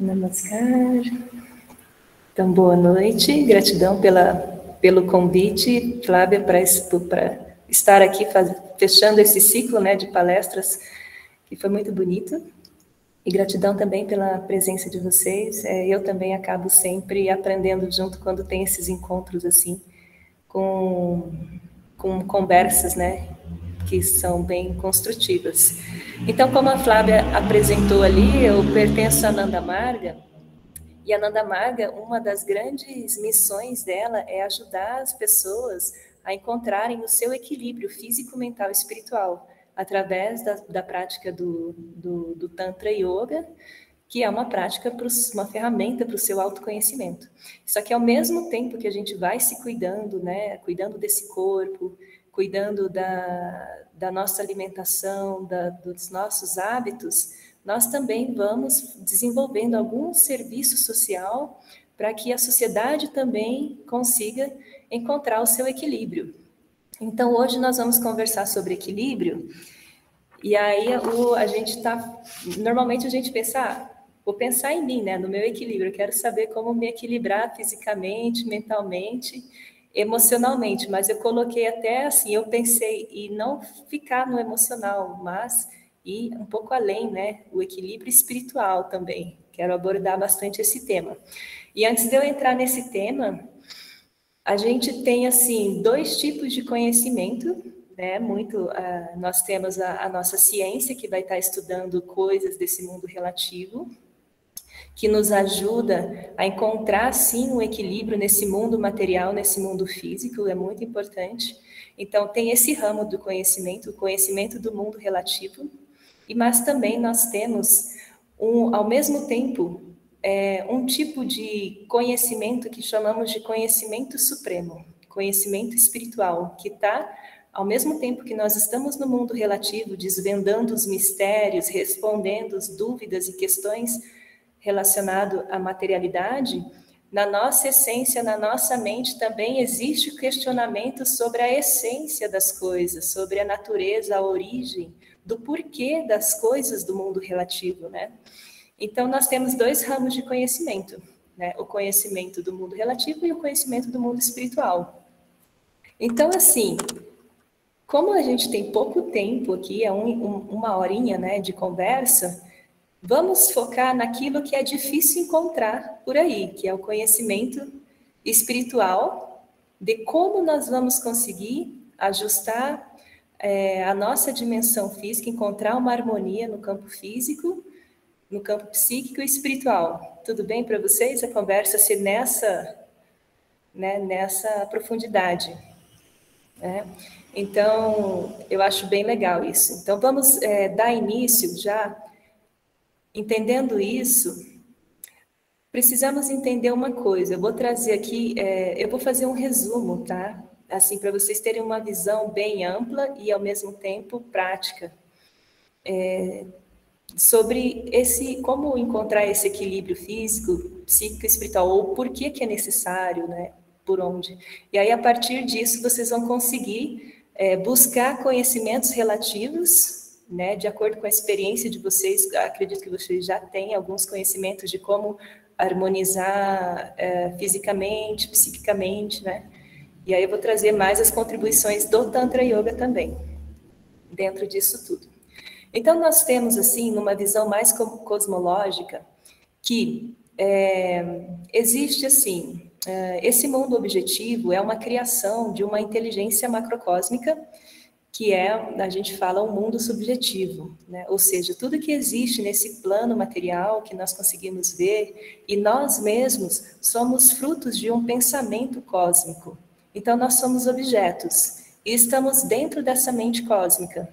Namaskar. Então, boa noite. Gratidão pelo convite, Flávia, para estar aqui fechando esse ciclo, né, de palestras, que foi muito bonito. E gratidão também pela presença de vocês. Eu também acabo sempre aprendendo junto quando tem esses encontros assim, com conversas, né, que são bem construtivas. Então, como a Flávia apresentou ali, eu pertenço à Nanda Marga, e a Nanda Marga, uma das grandes missões dela é ajudar as pessoas a encontrarem o seu equilíbrio físico, mental e espiritual, através da prática do Tantra Yoga, que é uma prática, uma ferramenta para o seu autoconhecimento. Só que ao mesmo tempo que a gente vai se cuidando, né, cuidando desse corpo, cuidando da nossa alimentação, dos nossos hábitos, nós também vamos desenvolvendo algum serviço social para que a sociedade também consiga encontrar o seu equilíbrio. Então, hoje nós vamos conversar sobre equilíbrio, e aí a gente está... Normalmente a gente pensa, vou pensar em mim, né, no meu equilíbrio, eu quero saber como me equilibrar fisicamente, mentalmente, emocionalmente, mas eu coloquei até assim, eu pensei em não ficar no emocional, mas ir um pouco além, né, o equilíbrio espiritual também. Quero abordar bastante esse tema. E antes de eu entrar nesse tema, a gente tem assim dois tipos de conhecimento, né? Nós temos a nossa ciência que vai estar estudando coisas desse mundo relativo, que nos ajuda a encontrar, sim, um equilíbrio nesse mundo material, nesse mundo físico, é muito importante. Então, tem esse ramo do conhecimento, o conhecimento do mundo relativo, mas também nós temos, ao mesmo tempo, um tipo de conhecimento que chamamos de conhecimento supremo, conhecimento espiritual, que está, ao mesmo tempo que nós estamos no mundo relativo, desvendando os mistérios, respondendo as dúvidas e questões relacionado à materialidade, na nossa essência, na nossa mente também existe o questionamento sobre a essência das coisas, sobre a natureza, a origem, do porquê das coisas do mundo relativo, né? Então, nós temos dois ramos de conhecimento, né? O conhecimento do mundo relativo e o conhecimento do mundo espiritual. Então, assim, como a gente tem pouco tempo aqui, é uma horinha, né, de conversa, vamos focar naquilo que é difícil encontrar por aí, que é o conhecimento espiritual, de como nós vamos conseguir ajustar a nossa dimensão física, encontrar uma harmonia no campo físico, no campo psíquico e espiritual. Tudo bem para vocês a conversa ser nessa profundidade, né? Então, eu acho bem legal isso. Então, vamos dar início já. Entendendo isso, precisamos entender uma coisa. Eu vou trazer aqui, eu vou fazer um resumo, tá? Assim, para vocês terem uma visão bem ampla e, ao mesmo tempo, prática. Sobre como encontrar esse equilíbrio físico, psíquico e espiritual, ou por que é necessário, né? Por onde. E aí, a partir disso, vocês vão conseguir buscar conhecimentos relativos, né, de acordo com a experiência de vocês. Acredito que vocês já têm alguns conhecimentos de como harmonizar fisicamente, psiquicamente, né? E aí eu vou trazer mais as contribuições do Tantra Yoga também, dentro disso tudo. Então, nós temos, assim, numa visão mais cosmológica, que existe, assim, esse mundo objetivo é uma criação de uma inteligência macrocósmica, que a gente fala, um mundo subjetivo, né? Ou seja, tudo que existe nesse plano material que nós conseguimos ver, e nós mesmos somos frutos de um pensamento cósmico. Então, nós somos objetos, e estamos dentro dessa mente cósmica.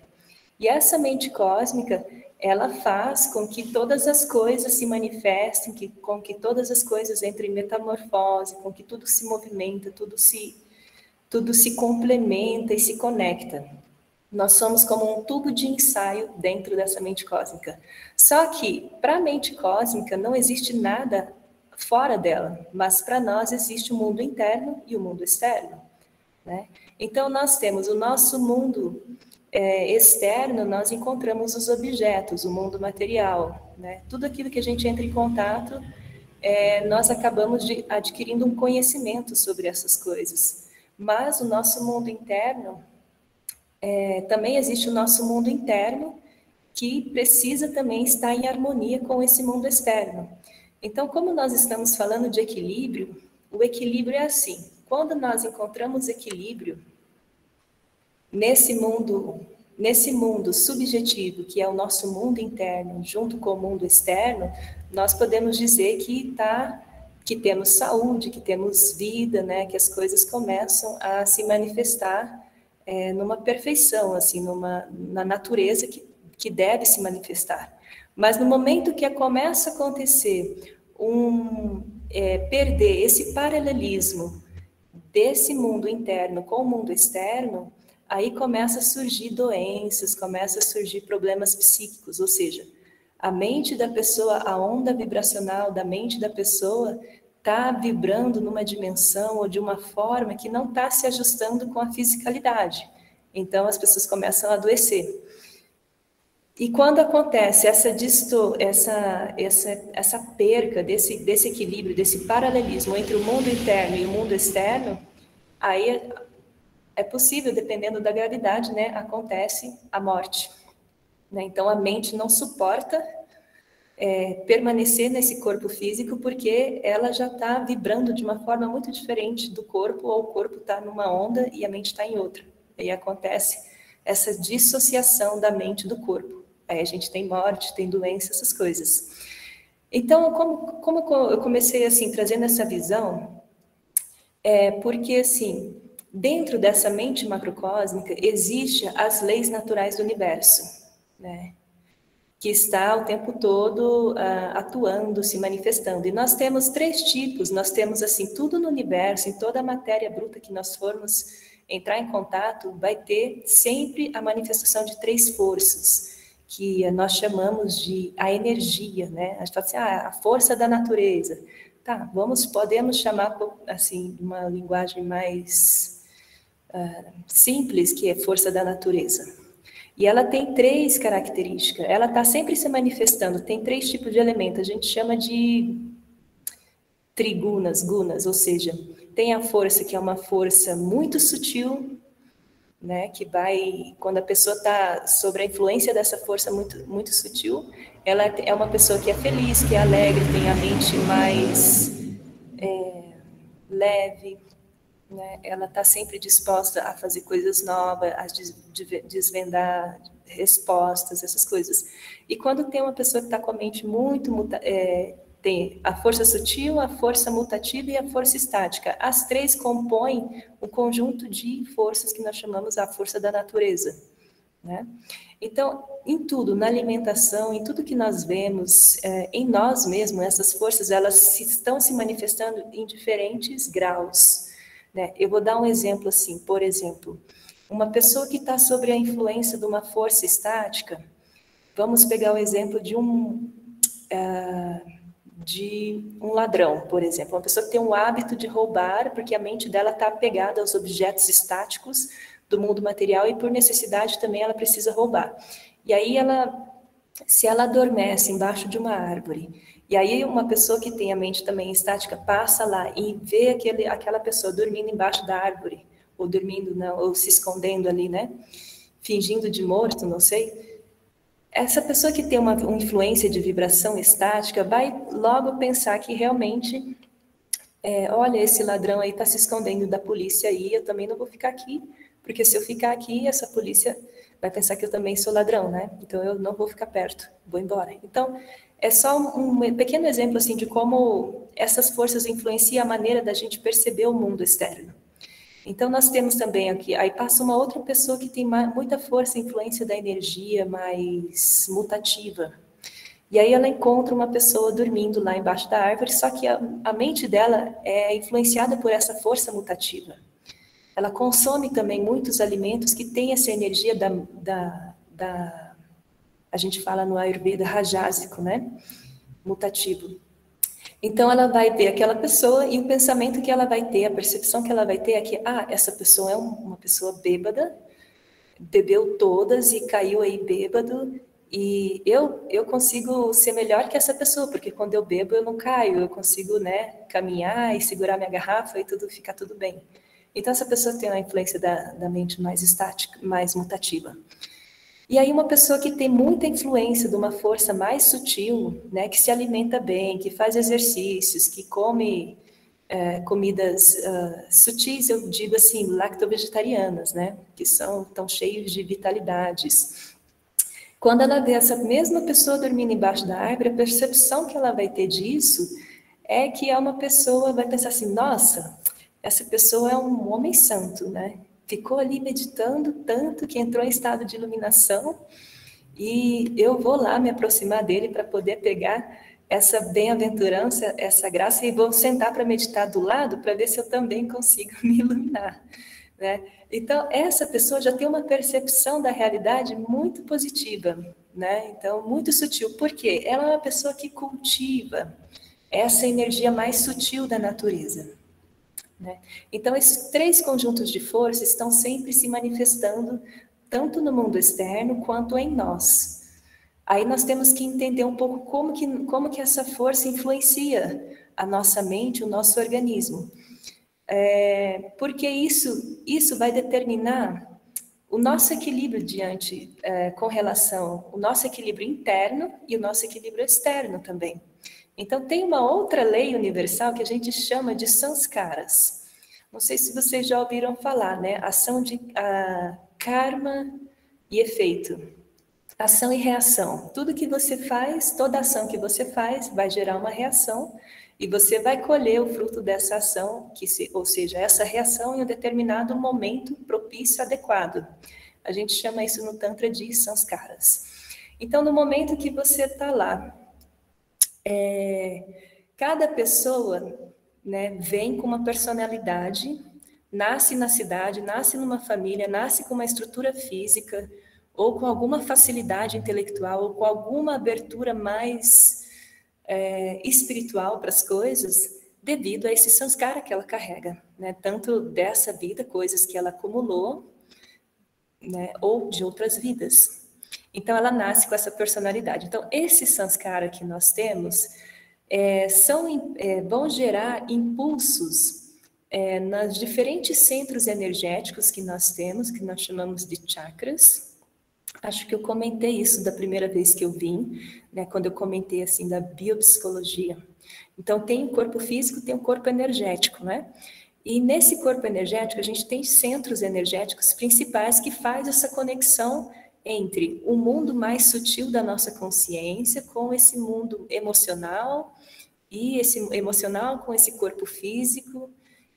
E essa mente cósmica, ela faz com que todas as coisas se manifestem, com que todas as coisas entrem em metamorfose, com que tudo se movimenta, tudo se complementa e se conecta. Nós somos como um tubo de ensaio dentro dessa mente cósmica. Só que, para a mente cósmica, não existe nada fora dela, mas para nós existe o mundo interno e o mundo externo, né? Então, nós temos o nosso mundo externo, nós encontramos os objetos, o mundo material, né? Tudo aquilo que a gente entra em contato, nós acabamos adquirindo um conhecimento sobre essas coisas. Mas o nosso mundo interno, também existe o nosso mundo interno, que precisa também estar em harmonia com esse mundo externo. Então, como nós estamos falando de equilíbrio, o equilíbrio é assim: quando nós encontramos equilíbrio nesse mundo subjetivo, que é o nosso mundo interno, junto com o mundo externo, nós podemos dizer que temos saúde, que temos vida, né? Que as coisas começam a se manifestar numa perfeição, assim, na natureza que deve se manifestar. Mas no momento que começa a acontecer perder esse paralelismo desse mundo interno com o mundo externo, aí começa a surgir doenças, começa a surgir problemas psíquicos, ou seja, a mente da pessoa, a onda vibracional da mente da pessoa está vibrando numa dimensão ou de uma forma que não está se ajustando com a fisicalidade. Então, as pessoas começam a adoecer. E quando acontece essa perca desse equilíbrio, desse paralelismo entre o mundo interno e o mundo externo, aí é possível, dependendo da gravidade, né, acontece a morte. Né? Então, a mente não suporta permanecer nesse corpo físico, porque ela já está vibrando de uma forma muito diferente do corpo, ou o corpo está numa onda e a mente está em outra. Aí acontece essa dissociação da mente do corpo. Aí a gente tem morte, tem doença, essas coisas. Então, como eu comecei assim, trazendo essa visão, porque assim, dentro dessa mente macrocósmica, existem as leis naturais do universo, né? Que está o tempo todo atuando, se manifestando. E nós temos 3 tipos, nós temos assim, tudo no universo, em toda a matéria bruta que nós formos entrar em contato, vai ter sempre a manifestação de 3 forças, que nós chamamos de a energia, né? A gente fala assim, a força da natureza. Tá, podemos chamar, assim, de uma linguagem mais simples, que é força da natureza. E ela tem 3 características, ela está sempre se manifestando, tem 3 tipos de elementos, a gente chama de trigunas, gunas, ou seja, tem a força que é uma força muito sutil, né, que vai, quando a pessoa está sob a influência dessa força muito, muito sutil, ela é uma pessoa que é feliz, que é alegre, tem a mente mais leve, né? Ela está sempre disposta a fazer coisas novas, a desvendar respostas, essas coisas. E quando tem uma pessoa que está com a mente muito... tem a força sutil, a força mutativa e a força estática. As 3 compõem um conjunto de forças que nós chamamos a força da natureza. Né? Então, em tudo, na alimentação, em tudo que nós vemos, em nós mesmos, essas forças, elas estão se manifestando em diferentes graus. Né? Eu vou dar um exemplo assim, por exemplo, uma pessoa que está sob a influência de uma força estática, vamos pegar o exemplo de um ladrão, por exemplo, uma pessoa que tem um hábito de roubar, porque a mente dela está apegada aos objetos estáticos do mundo material e por necessidade também ela precisa roubar. E aí se ela adormece embaixo de uma árvore, e aí uma pessoa que tem a mente também estática passa lá e vê aquela pessoa dormindo embaixo da árvore, ou dormindo, ou se escondendo ali, né? Fingindo de morto, não sei. Essa pessoa que tem uma influência de vibração estática vai logo pensar que realmente, olha, esse ladrão aí está se escondendo da polícia aí, eu também não vou ficar aqui, porque se eu ficar aqui, essa polícia vai pensar que eu também sou ladrão, né? Então eu não vou ficar perto, vou embora. Então, é só um pequeno exemplo assim de como essas forças influenciam a maneira da gente perceber o mundo externo. Então, nós temos também aqui, aí passa uma outra pessoa que tem muita força e influência da energia mais mutativa. E aí ela encontra uma pessoa dormindo lá embaixo da árvore, só que a mente dela é influenciada por essa força mutativa. Ela consome também muitos alimentos que têm essa energia a gente fala no Ayurveda, rajásico, né? Mutativo. Então, ela vai ver aquela pessoa e o pensamento que ela vai ter, a percepção que ela vai ter é que, essa pessoa é uma pessoa bêbada, bebeu todas e caiu aí bêbado, e eu consigo ser melhor que essa pessoa, porque quando eu bebo eu não caio, eu consigo, né, caminhar e segurar minha garrafa e tudo fica tudo bem. Então essa pessoa tem uma influência da mente mais estática, mais mutativa. E aí uma pessoa que tem muita influência de uma força mais sutil, né, que se alimenta bem, que faz exercícios, que come comidas sutis, eu digo assim, lacto-vegetarianas, né, que são tão cheios de vitalidades. Quando ela vê essa mesma pessoa dormindo embaixo da árvore, a percepção que ela vai ter disso é que é uma pessoa, vai pensar assim, nossa, essa pessoa é um homem santo, né? Ficou ali meditando tanto que entrou em estado de iluminação e eu vou lá me aproximar dele para poder pegar essa bem-aventurança, essa graça e vou sentar para meditar do lado para ver se eu também consigo me iluminar, né? Então, essa pessoa já tem uma percepção da realidade muito positiva, né? Então, muito sutil. Por quê? Ela é uma pessoa que cultiva essa energia mais sutil da natureza, né? Então, esses três conjuntos de força estão sempre se manifestando, tanto no mundo externo quanto em nós. Aí nós temos que entender um pouco como que essa força influencia a nossa mente, o nosso organismo. Porque isso vai determinar o nosso equilíbrio com relação ao nosso equilíbrio interno e o nosso equilíbrio externo também. Então, tem uma outra lei universal que a gente chama de sanskaras. Não sei se vocês já ouviram falar, né? Ação de karma e efeito. Ação e reação. Tudo que você faz, toda ação que você faz vai gerar uma reação e você vai colher o fruto dessa ação, ou seja, essa reação em um determinado momento propício, adequado. A gente chama isso no Tantra de sanskaras. Então, no momento que você está lá, cada pessoa, né, vem com uma personalidade, nasce na cidade, nasce numa família, nasce com uma estrutura física, ou com alguma facilidade intelectual, ou com alguma abertura mais espiritual para as coisas, devido a esse sanskara que ela carrega, né? Tanto dessa vida, coisas que ela acumulou, né, ou de outras vidas. Então, ela nasce com essa personalidade. Então, esse sanskara que nós temos vão gerar impulsos nos diferentes centros energéticos que nós temos, que nós chamamos de chakras. Acho que eu comentei isso da primeira vez que eu vim, né, quando eu comentei assim da biopsicologia. Então, tem o corpo físico, tem o corpo energético, né? E nesse corpo energético, a gente tem centros energéticos principais que faz essa conexão entre o mundo mais sutil da nossa consciência com esse mundo emocional e esse emocional com esse corpo físico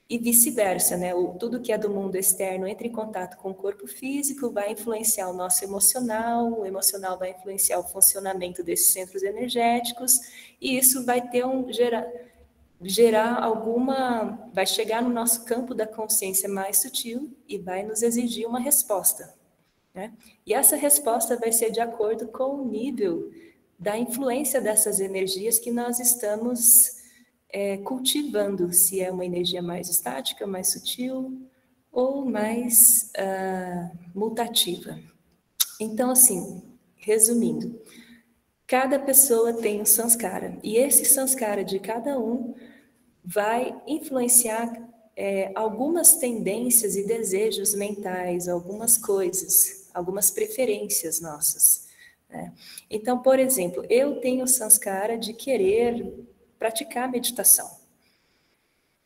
e vice-versa, né? Tudo que é do mundo externo entra em contato com o corpo físico, vai influenciar o nosso emocional, o emocional vai influenciar o funcionamento desses centros energéticos e isso vai ter gerar alguma, vai chegar no nosso campo da consciência mais sutil e vai nos exigir uma resposta, né? E essa resposta vai ser de acordo com o nível da influência dessas energias que nós estamos cultivando, se é uma energia mais estática, mais sutil ou mais mutativa. Então, assim, resumindo, cada pessoa tem um sanskara e esse sanskara de cada um vai influenciar algumas tendências e desejos mentais, algumas coisas, algumas preferências nossas, né? Então, por exemplo, eu tenho o sanskara de querer praticar meditação.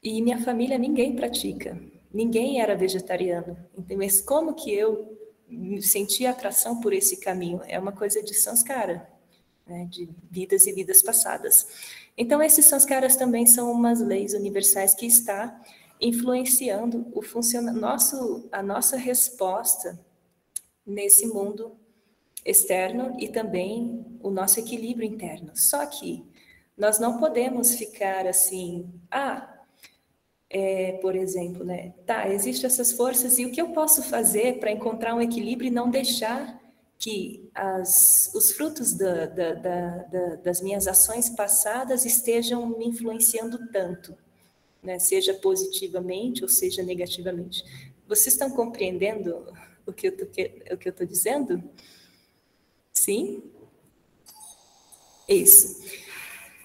E minha família ninguém pratica, ninguém era vegetariano. Então, mas como que eu senti atração por esse caminho? É uma coisa de sanskara, né, de vidas e vidas passadas. Então, esses sanskaras também são umas leis universais que está influenciando a nossa resposta nesse mundo externo e também o nosso equilíbrio interno. Só que nós não podemos ficar assim, por exemplo, né? Tá, existem essas forças e o que eu posso fazer para encontrar um equilíbrio e não deixar que os frutos das minhas ações passadas estejam me influenciando tanto, né? Seja positivamente ou seja negativamente. Vocês estão compreendendo o que eu tô dizendo? Sim? Isso.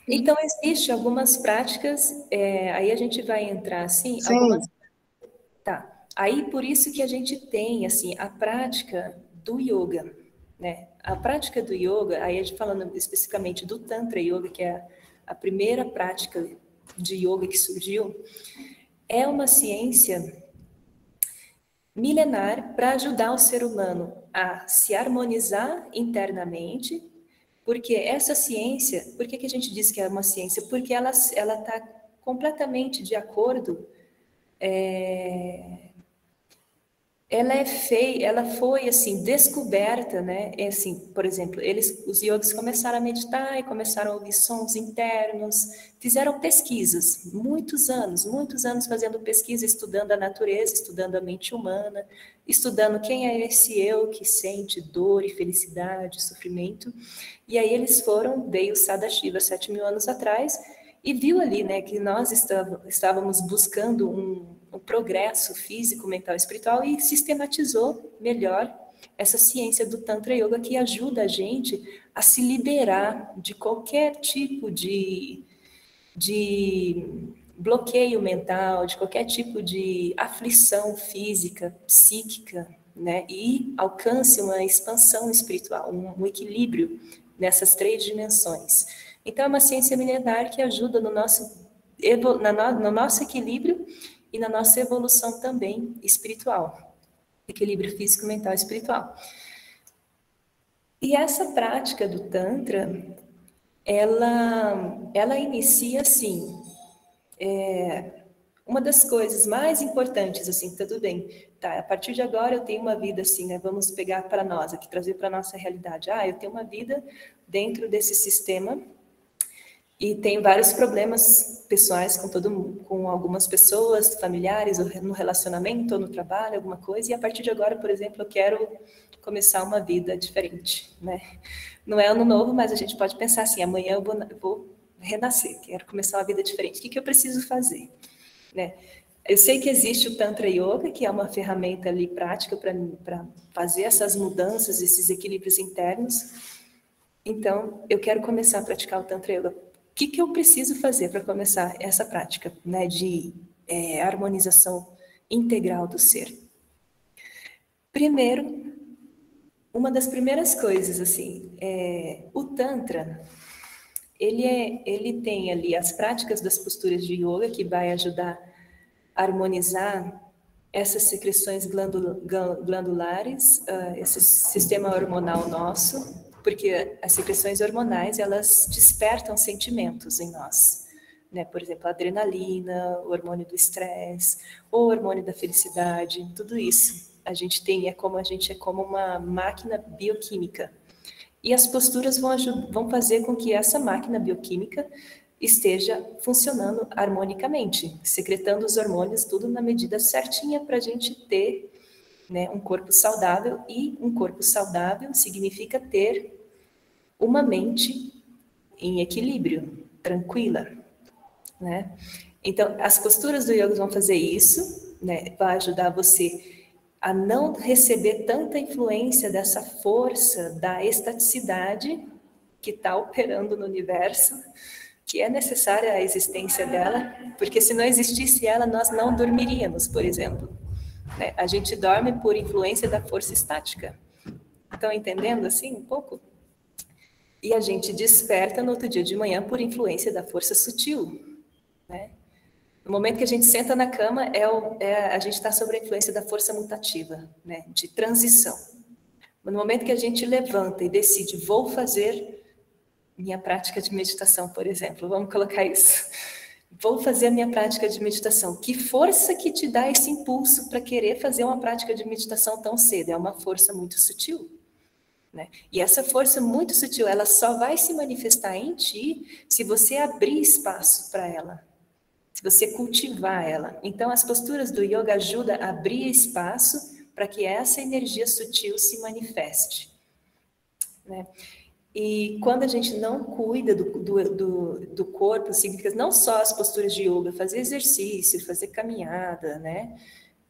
Então, existem algumas práticas, aí a gente vai entrar, assim, algumas... Sim, Tá. Aí, por isso que a gente tem, assim, a prática do yoga, né? A prática do yoga, aí a gente falando especificamente do Tantra Yoga, que é a primeira prática de yoga que surgiu, é uma ciência milenar para ajudar o ser humano a se harmonizar internamente, porque essa ciência, por que a gente diz que é uma ciência? Porque ela está completamente de acordo, ela foi assim descoberta, né? É assim, por exemplo, os yogis começaram a meditar e começaram a ouvir sons internos, fizeram pesquisas, muitos anos fazendo pesquisa, estudando a natureza, estudando a mente humana, estudando quem é esse eu que sente dor e felicidade, sofrimento. E aí veio o Sadashiva 7.000 anos atrás e viu ali, né, que nós estávamos buscando um progresso físico, mental e espiritual e sistematizou melhor essa ciência do Tantra Yoga que ajuda a gente a se liberar de qualquer tipo de bloqueio mental, de qualquer tipo de aflição física, psíquica, né? E alcance uma expansão espiritual, um equilíbrio nessas três dimensões. Então, é uma ciência milenar que ajuda no nosso equilíbrio e na nossa evolução também espiritual. Equilíbrio físico, mental e espiritual. E essa prática do Tantra, ela inicia assim, uma das coisas mais importantes, assim, tudo bem, tá, a partir de agora eu tenho uma vida assim, né, vamos pegar para nós aqui, trazer para a nossa realidade. Eu tenho uma vida dentro desse sistema e tenho vários problemas pessoais com algumas pessoas, familiares, ou no relacionamento, ou no trabalho, alguma coisa, e a partir de agora, por exemplo, eu quero começar uma vida diferente, né? Não é ano novo, mas a gente pode pensar assim, amanhã eu vou renascer, quero começar uma vida diferente. O que eu preciso fazer? Né? Eu sei que existe o Tantra Yoga, que é uma ferramenta ali prática para fazer essas mudanças, esses equilíbrios internos. Então, eu quero começar a praticar o Tantra Yoga. O que eu preciso fazer para começar essa prática, né, de harmonização integral do ser? Primeiro, uma das primeiras coisas, assim, o Tantra, ele tem ali as práticas das posturas de yoga, que vai ajudar a harmonizar essas secreções glandulares, esse sistema hormonal nosso, porque as secreções hormonais, elas despertam sentimentos em nós, né? Por exemplo, a adrenalina, o hormônio do estresse, o hormônio da felicidade, tudo isso. A gente é como uma máquina bioquímica. E as posturas vão fazer com que essa máquina bioquímica esteja funcionando harmonicamente, secretando os hormônios tudo na medida certinha para a gente ter, né, um corpo saudável. E um corpo saudável significa ter uma mente em equilíbrio, tranquila, né? Então, as posturas do yoga vão fazer isso, né? Vai ajudar você a não receber tanta influência dessa força da estaticidade que está operando no universo, que é necessária a existência dela, porque se não existisse ela, nós não dormiríamos, por exemplo. Né? A gente dorme por influência da força estática. Estão entendendo assim um pouco? E a gente desperta no outro dia de manhã por influência da força sutil. Né? No momento que a gente senta na cama, a gente está sob a influência da força mutativa, né? De transição. No momento que a gente levanta e decide, vou fazer minha prática de meditação, por exemplo, vamos colocar isso. Vou fazer a minha prática de meditação. Que força que te dá esse impulso para querer fazer uma prática de meditação tão cedo? É uma força muito sutil. Né? E essa força muito sutil, ela só vai se manifestar em ti se você abrir espaço para ela, se você cultivar ela. Então, as posturas do yoga ajudam a abrir espaço para que essa energia sutil se manifeste. Né? E quando a gente não cuida do corpo, significa não só as posturas de yoga, fazer exercício, fazer caminhada, né?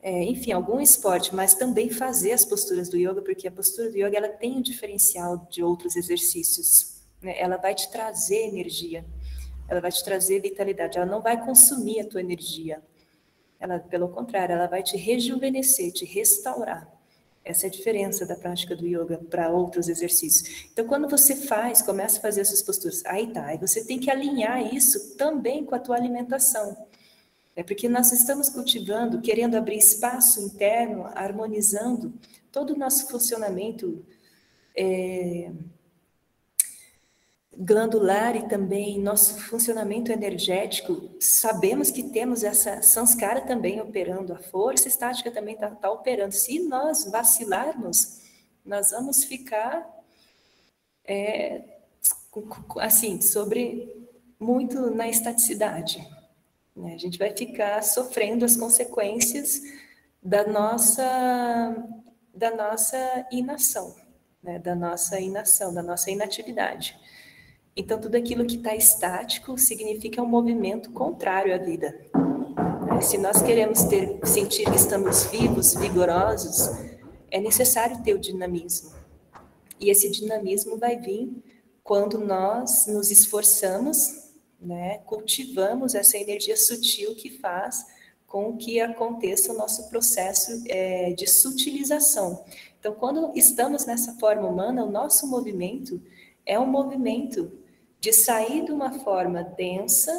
enfim, algum esporte, mas também fazer as posturas do yoga, porque a postura do yoga ela tem um diferencial de outros exercícios, né? Ela vai te trazer energia, ela vai te trazer vitalidade, ela não vai consumir a tua energia, ela, pelo contrário, ela vai te rejuvenescer, te restaurar. Essa é a diferença da prática do yoga para outros exercícios. Então, quando você começa a fazer essas posturas, aí você tem que alinhar isso também com a tua alimentação. É porque nós estamos cultivando, querendo abrir espaço interno, harmonizando todo o nosso funcionamento glandular e também nosso funcionamento energético. Sabemos que temos essa samskara também operando, a força estática também está operando. Se nós vacilarmos, nós vamos ficar assim, sobre muito na estaticidade. A gente vai ficar sofrendo as consequências da nossa inação, né? Da nossa inação, da nossa inatividade. Então, tudo aquilo que está estático significa um movimento contrário à vida. Se nós queremos sentir que estamos vivos, vigorosos, é necessário ter o dinamismo. E esse dinamismo vai vir quando nós nos esforçamos, né, cultivamos essa energia sutil que faz com que aconteça o nosso processo de sutilização. Então, quando estamos nessa forma humana, o nosso movimento é um movimento de sair de uma forma densa,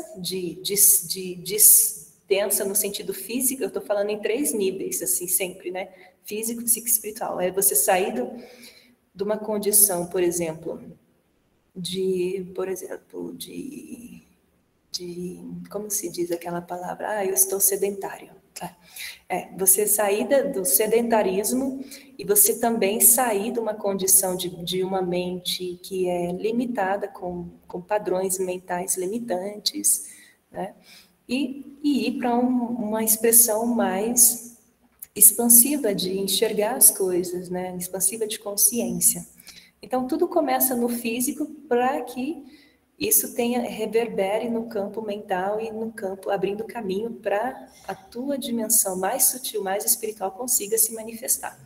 densa no sentido físico, eu estou falando em 3 níveis, assim, sempre, né? Físico, psíquico e espiritual. É você sair de uma condição, por exemplo, como se diz aquela palavra? Eu estou sedentário. Você sair do sedentarismo e você também sair de uma condição de uma mente que é limitada, com padrões mentais limitantes, né? E ir para uma expressão mais expansiva de enxergar as coisas, né? Expansiva de consciência. Então, tudo começa no físico para que isso reverbere no campo mental e no campo, abrindo caminho para a tua dimensão mais sutil, mais espiritual consiga se manifestar.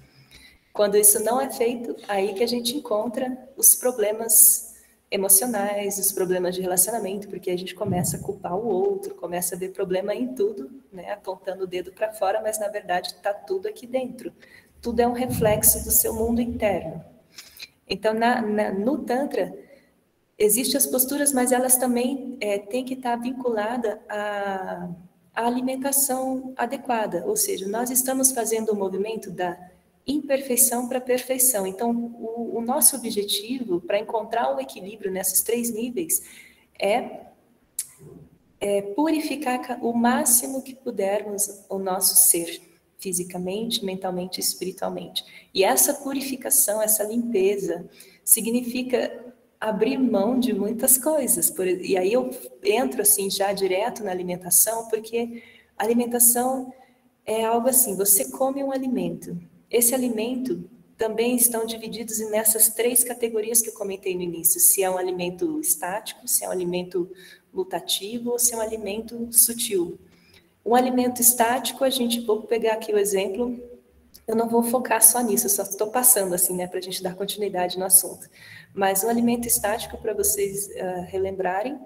Quando isso não é feito, aí que a gente encontra os problemas emocionais, os problemas de relacionamento, porque a gente começa a culpar o outro, começa a ver problema em tudo, né? Apontando o dedo para fora, mas na verdade está tudo aqui dentro. Tudo é um reflexo do seu mundo interno. Então, no Tantra, existem as posturas, mas elas também têm que estar vinculadas à alimentação adequada. Ou seja, nós estamos fazendo o movimento da imperfeição para a perfeição. Então, o nosso objetivo para encontrar o equilíbrio nesses 3 níveis é purificar o máximo que pudermos o nosso ser, fisicamente, mentalmente e espiritualmente. E essa purificação, essa limpeza, significa abrir mão de muitas coisas. E aí eu entro assim já direto na alimentação, porque a alimentação é algo assim, você come um alimento. Esse alimento também estão divididos nessas 3 categorias que eu comentei no início, se é um alimento estático, se é um alimento mutativo ou se é um alimento sutil. Um alimento estático, vou pegar aqui o exemplo, eu não vou focar só nisso, só estou passando assim, né, para a gente dar continuidade no assunto. Mas um alimento estático, para vocês relembrarem,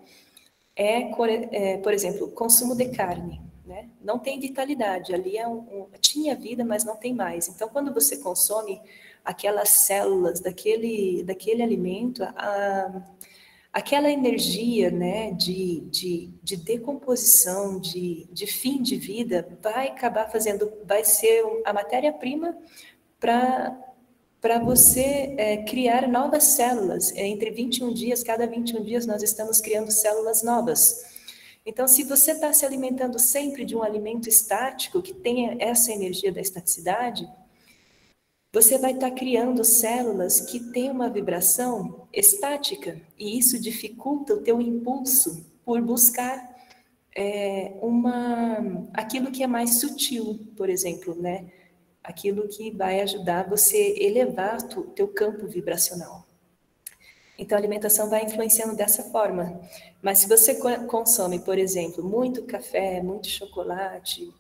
por exemplo, consumo de carne, né? Não tem vitalidade, ali tinha vida, mas não tem mais. Então, quando você consome aquelas células daquele alimento, aquela energia, né, de decomposição, de fim de vida, vai ser a matéria-prima para você criar novas células. Entre 21 dias, cada 21 dias nós estamos criando células novas. Então, se você está se alimentando sempre de um alimento estático, que tenha essa energia da estaticidade, você vai estar criando células que têm uma vibração estática, e isso dificulta o teu impulso por buscar aquilo que é mais sutil, por exemplo, né? Aquilo que vai ajudar você a elevar o teu campo vibracional. Então, a alimentação vai influenciando dessa forma. Mas se você consome, por exemplo, muito café, muito chocolate,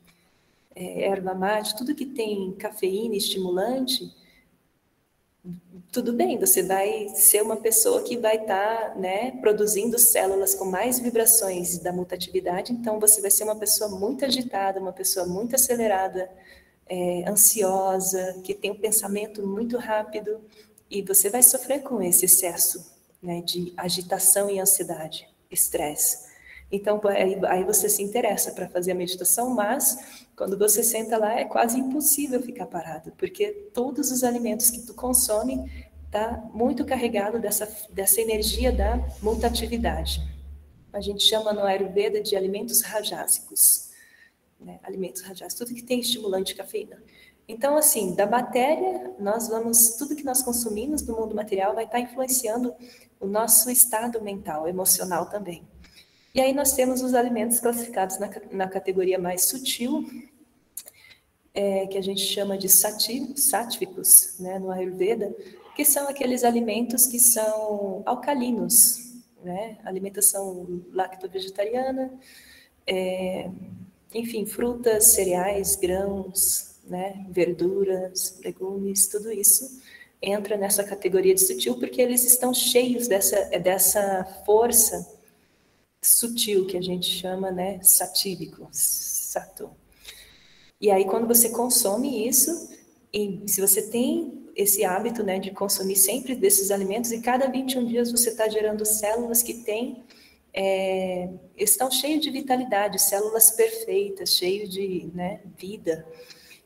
erva mate, tudo que tem cafeína estimulante, tudo bem, você vai ser uma pessoa que vai estar, né, produzindo células com mais vibrações da mutatividade, então você vai ser uma pessoa muito agitada, uma pessoa muito acelerada, ansiosa, que tem um pensamento muito rápido, e você vai sofrer com esse excesso, né, de agitação e ansiedade, estresse. Então, aí você se interessa para fazer a meditação, mas quando você senta lá é quase impossível ficar parado, porque todos os alimentos que tu consome tá muito carregado dessa energia da mutatividade. A gente chama no Ayurveda de alimentos rajásicos, né? Alimentos rajásicos, tudo que tem estimulante de cafeína. Então, assim, da matéria, tudo que nós consumimos do mundo material vai estar influenciando o nosso estado mental, emocional também. E aí nós temos os alimentos classificados na categoria mais sutil, que a gente chama de sáttvicos, né, no Ayurveda, que são aqueles alimentos que são alcalinos, né, alimentação lacto-vegetariana, enfim, frutas, cereais, grãos, né, verduras, legumes, tudo isso entra nessa categoria de sutil porque eles estão cheios dessa força sutil que a gente chama, né, satívico, sato. E aí quando você consome isso, e se você tem esse hábito, né, de consumir sempre desses alimentos, e cada 21 dias você está gerando células que estão cheias de vitalidade, células perfeitas, cheias de, né, vida.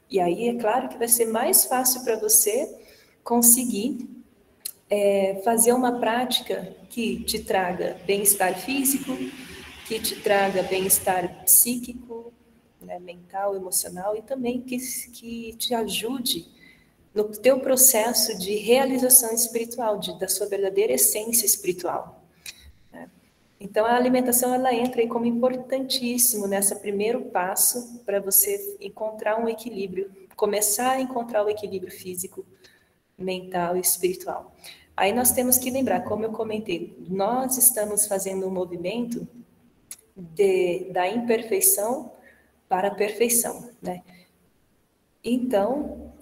E aí é claro que vai ser mais fácil para você conseguir fazer uma prática que te traga bem-estar físico, que te traga bem-estar psíquico, né, mental, emocional, e também que te ajude no teu processo de realização espiritual, da sua verdadeira essência espiritual. Né? Então, a alimentação ela entra aí como importantíssimo nesse primeiro passo para você encontrar um equilíbrio, começar a encontrar o equilíbrio físico, mental e espiritual. Aí nós temos que lembrar, como eu comentei, nós estamos fazendo um movimento da imperfeição para a perfeição, né? Então,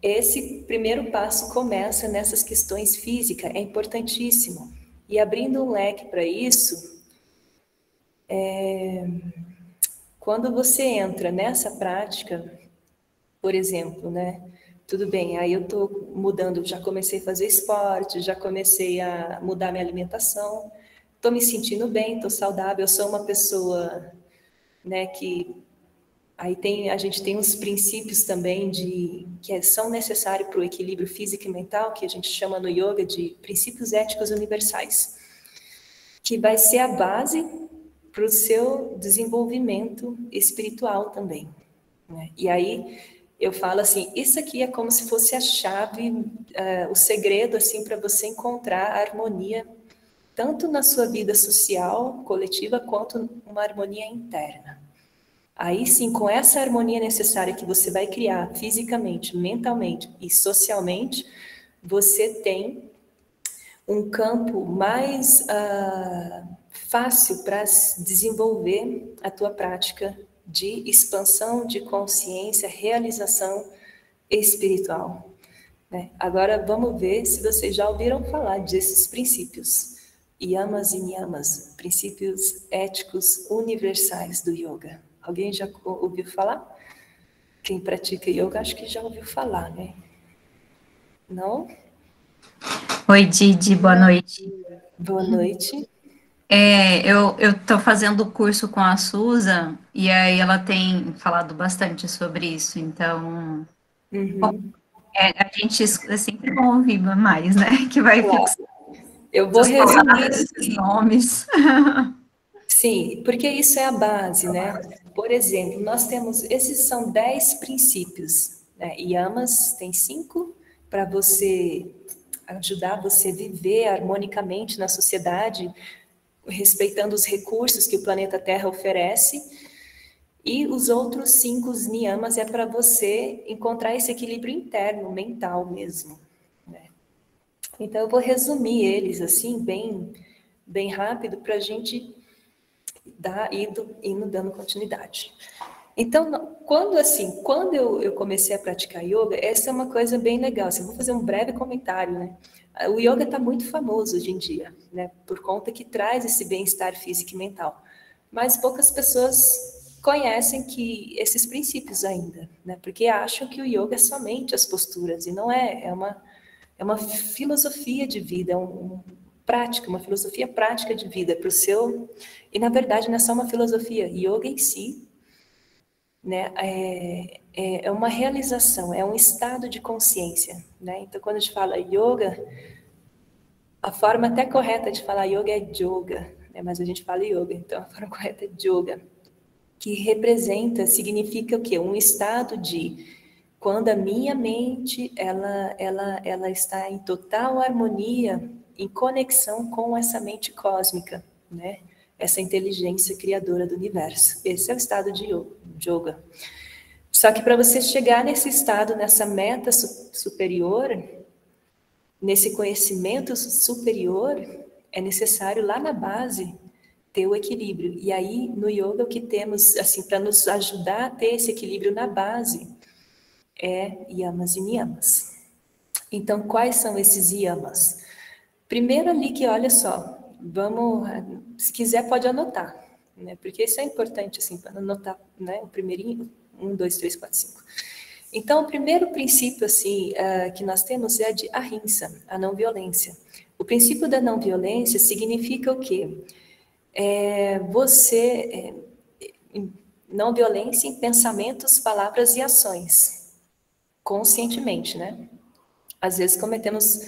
esse primeiro passo começa nessas questões físicas, é importantíssimo. E abrindo um leque para isso, quando você entra nessa prática, por exemplo, né? Tudo bem, aí eu estou mudando, já comecei a fazer esporte, já comecei a mudar minha alimentação, estou me sentindo bem, estou saudável, eu sou uma pessoa, né, que aí a gente tem uns princípios também que são necessários para o equilíbrio físico e mental, que a gente chama no yoga de princípios éticos universais, que vai ser a base para o seu desenvolvimento espiritual também, né? E aí eu falo assim, isso aqui é como se fosse a chave, o segredo assim para você encontrar a harmonia tanto na sua vida social, coletiva, quanto uma harmonia interna. Aí sim, com essa harmonia necessária que você vai criar fisicamente, mentalmente e socialmente, você tem um campo mais fácil para desenvolver a tua prática de expansão de consciência, realização espiritual. Né? Agora vamos ver se vocês já ouviram falar desses princípios. Yamas e Niyamas, princípios éticos universais do yoga. Alguém já ouviu falar? Quem pratica yoga acho que já ouviu falar, né? Não? Oi, Didi, boa noite. Boa noite. Eu estou fazendo o curso com a Susan e aí ela tem falado bastante sobre isso, então Uhum. a gente é sempre bom ouvir mais, né? Que vai Claro. fixando Eu vou essas resumir palavras, esses assim. nomes. Sim, porque isso é a base, né? Por exemplo, nós temos, esses são 10 princípios, né? Yamas tem 5 para você ajudar você a viver harmonicamente na sociedade, respeitando os recursos que o planeta Terra oferece. E os outros 5 niyamas é para você encontrar esse equilíbrio interno, mental mesmo, né? Então eu vou resumir eles assim, bem rápido, para a gente indo dando continuidade. Então, quando eu comecei a praticar yoga, essa é uma coisa bem legal. Assim, vou fazer um breve comentário, né? O yoga está muito famoso hoje em dia, né? Por conta que traz esse bem-estar físico e mental. Mas poucas pessoas conhecem que esses princípios ainda, né? Porque acham que o yoga é somente as posturas, e não é. É uma filosofia de vida, prática, uma filosofia prática de vida para o seu... E, na verdade, não é só uma filosofia. Yoga em si, né, é uma realização, é um estado de consciência, né? Então, quando a gente fala yoga, a forma até correta de falar yoga é yoga, né? Mas a gente fala yoga, então a forma correta é yoga, que representa, significa o quê? Um estado de quando a minha mente ela está em total harmonia, em conexão com essa mente cósmica, né? Essa inteligência criadora do universo. Esse é o estado de yoga. Só que para você chegar nesse estado, nessa meta superior, nesse conhecimento superior, é necessário lá na base ter o equilíbrio. E aí no yoga o que temos assim para nos ajudar a ter esse equilíbrio na base é yamas e niyamas. Então quais são esses yamas? Primeiro ali que olha só, vamos, se quiser pode anotar, né? Porque isso é importante assim para anotar, né? O primeirinho, 1, 2, 3, 4, 5. Então, o primeiro princípio assim que nós temos é de ahimsa, a não violência. O princípio da não violência significa o quê? Não violência em pensamentos, palavras e ações, conscientemente, né? Às vezes cometemos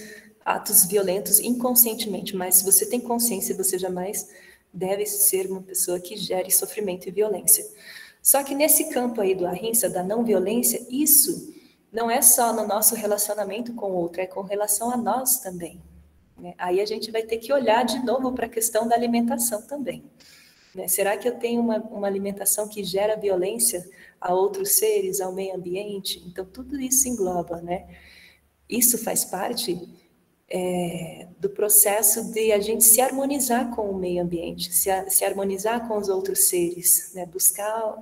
atos violentos inconscientemente, mas se você tem consciência, você jamais deve ser uma pessoa que gere sofrimento e violência. Só que nesse campo aí do ahimsa, da não violência, isso não é só no nosso relacionamento com o outro, é com relação a nós também, né? Aí a gente vai ter que olhar de novo para a questão da alimentação também, né? Será que eu tenho uma alimentação que gera violência a outros seres, ao meio ambiente? Então, tudo isso engloba, né? Isso faz parte do processo de a gente se harmonizar com o meio ambiente, se harmonizar com os outros seres, né? Buscar,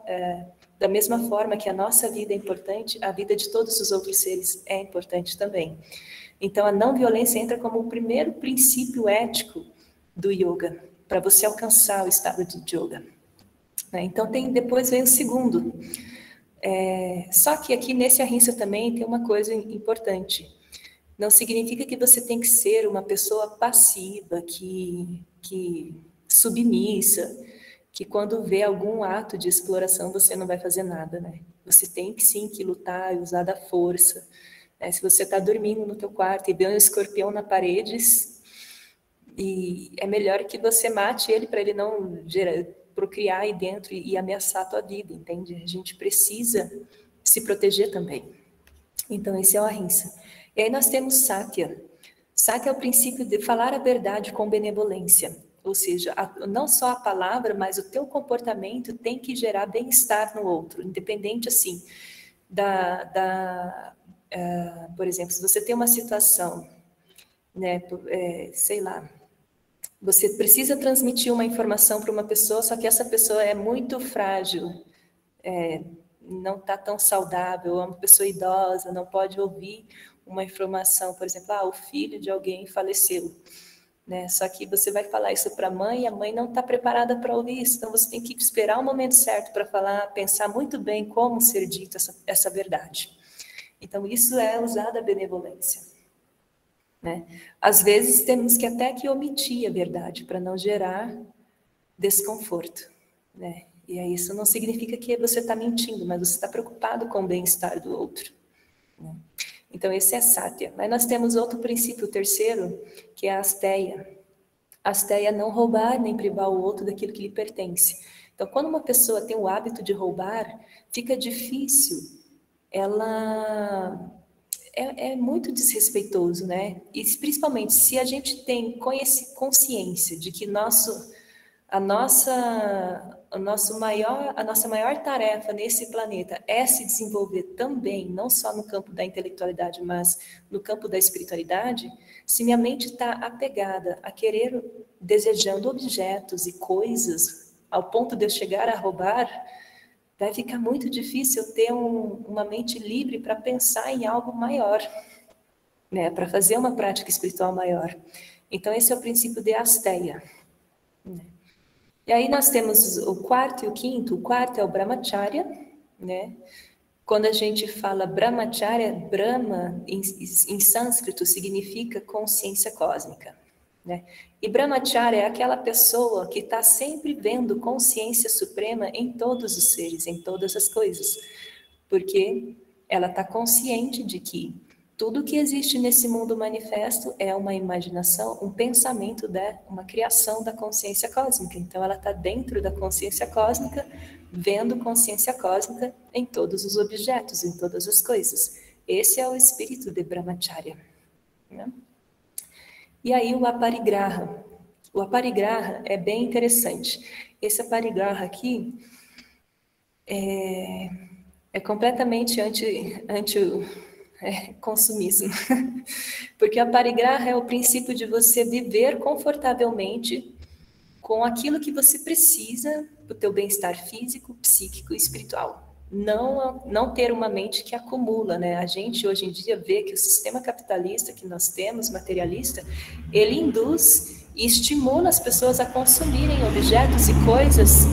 da mesma forma que a nossa vida é importante, a vida de todos os outros seres é importante também. Então, a não violência entra como o primeiro princípio ético do yoga, para você alcançar o estado de yoga, né? Então, depois vem o segundo. Só que aqui nesse ahimsa também tem uma coisa importante. Não significa que você tem que ser uma pessoa passiva, que submissa, que quando vê algum ato de exploração você não vai fazer nada, né? Você tem que sim que lutar e usar da força, né? Se você está dormindo no teu quarto e vê um escorpião na parede, e é melhor que você mate ele para ele não procriar aí dentro e ameaçar a tua vida, entende? A gente precisa se proteger também. Então esse é o ahimsa. E aí nós temos Satya. Satya é o princípio de falar a verdade com benevolência. Ou seja, não só a palavra, mas o teu comportamento tem que gerar bem-estar no outro. Independente, assim, por exemplo, se você tem uma situação, né, sei lá, você precisa transmitir uma informação para uma pessoa, só que essa pessoa é muito frágil, não está tão saudável, é uma pessoa idosa, não pode ouvir uma informação, por exemplo, o filho de alguém faleceu, né? Só que você vai falar isso para a mãe, e a mãe não está preparada para ouvir isso, então você tem que esperar o momento certo para falar, pensar muito bem como ser dita essa verdade. Então, isso é usar a benevolência, né? Às vezes, temos que até que omitir a verdade para não gerar desconforto, né? E aí isso não significa que você está mentindo, mas você está preocupado com o bem-estar do outro, né? Então esse é Satya. Mas nós temos outro princípio, o terceiro, que é a Asteya. A Asteya é não roubar nem privar o outro daquilo que lhe pertence. Então quando uma pessoa tem o hábito de roubar, fica difícil, ela é muito desrespeitoso, né? E principalmente se a gente tem consciência de que a nossa maior tarefa nesse planeta é se desenvolver também, não só no campo da intelectualidade, mas no campo da espiritualidade, se minha mente está apegada a querer, desejando objetos e coisas, ao ponto de eu chegar a roubar, vai ficar muito difícil ter uma mente livre para pensar em algo maior, né? Para fazer uma prática espiritual maior. Então, esse é o princípio de asteia. E aí nós temos o quarto e o quinto. O quarto é o brahmacharya, né? Quando a gente fala brahmacharya, Brahma, em sânscrito, significa consciência cósmica, né? E brahmacharya é aquela pessoa que está sempre vendo consciência suprema em todos os seres, em todas as coisas, porque ela está consciente de que tudo que existe nesse mundo manifesto é uma imaginação, um pensamento, uma criação da consciência cósmica. Então, ela está dentro da consciência cósmica, vendo consciência cósmica em todos os objetos, em todas as coisas. Esse é o espírito de brahmacharya, né? E aí o aparigraha. O aparigraha é bem interessante. Esse aparigraha aqui é completamente consumismo. Porque o aparigraha é o princípio de você viver confortavelmente com aquilo que você precisa para o teu bem-estar físico, psíquico e espiritual. Não ter uma mente que acumula, né? A gente hoje em dia vê que o sistema capitalista que nós temos, materialista, ele induz e estimula as pessoas a consumirem objetos e coisas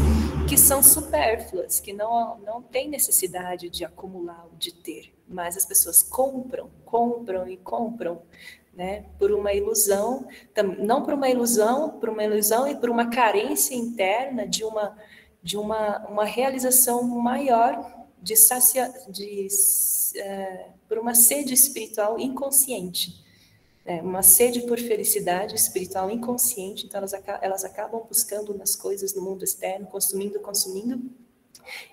que são supérfluas, que não tem necessidade de acumular ou de ter, mas as pessoas compram e compram, né? Por uma ilusão, não por uma ilusão e por uma carência interna de uma realização maior por uma sede espiritual inconsciente, uma sede por felicidade espiritual inconsciente. Então elas acabam buscando nas coisas no mundo externo, consumindo,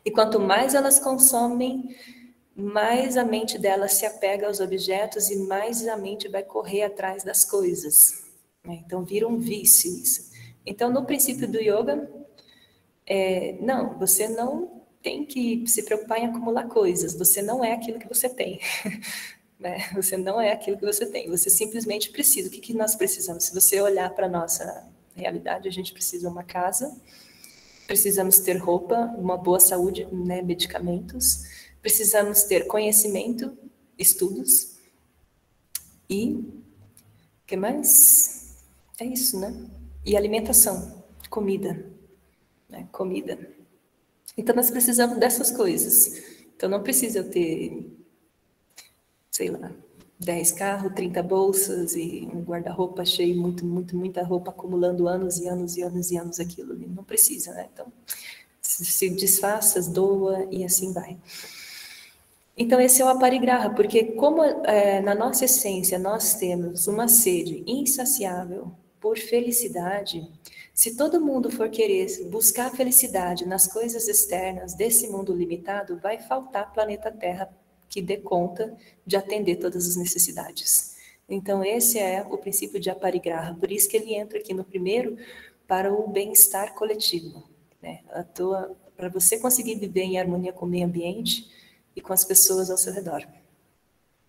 e quanto mais elas consomem, mais a mente dela se apega aos objetos e mais a mente vai correr atrás das coisas, né? Então vira um vício isso. Então no princípio do yoga, você não tem que se preocupar em acumular coisas, você não é aquilo que você tem. Né? Você não é aquilo que você tem, você simplesmente precisa. O que nós precisamos? Se você olhar para a nossa realidade, a gente precisa de uma casa, precisamos ter roupa, uma boa saúde, né? Medicamentos, precisamos ter conhecimento, estudos e o que mais? É isso, né? E alimentação, comida, né? Comida. Então nós precisamos dessas coisas. Então não precisa eu ter, sei lá, 10 carros, 30 bolsas e um guarda-roupa cheio, muita roupa, acumulando anos e anos aquilo ali. Não precisa, né? Então, se desfaça, doa e assim vai. Então, esse é o aparigraha, porque como na nossa essência nós temos uma sede insaciável por felicidade, se todo mundo for querer buscar felicidade nas coisas externas desse mundo limitado, vai faltar planeta Terra que dê conta de atender todas as necessidades. Então, esse é o princípio de aparigraha. Por isso que ele entra aqui no primeiro, para o bem-estar coletivo, né? Para você conseguir viver em harmonia com o meio ambiente e com as pessoas ao seu redor,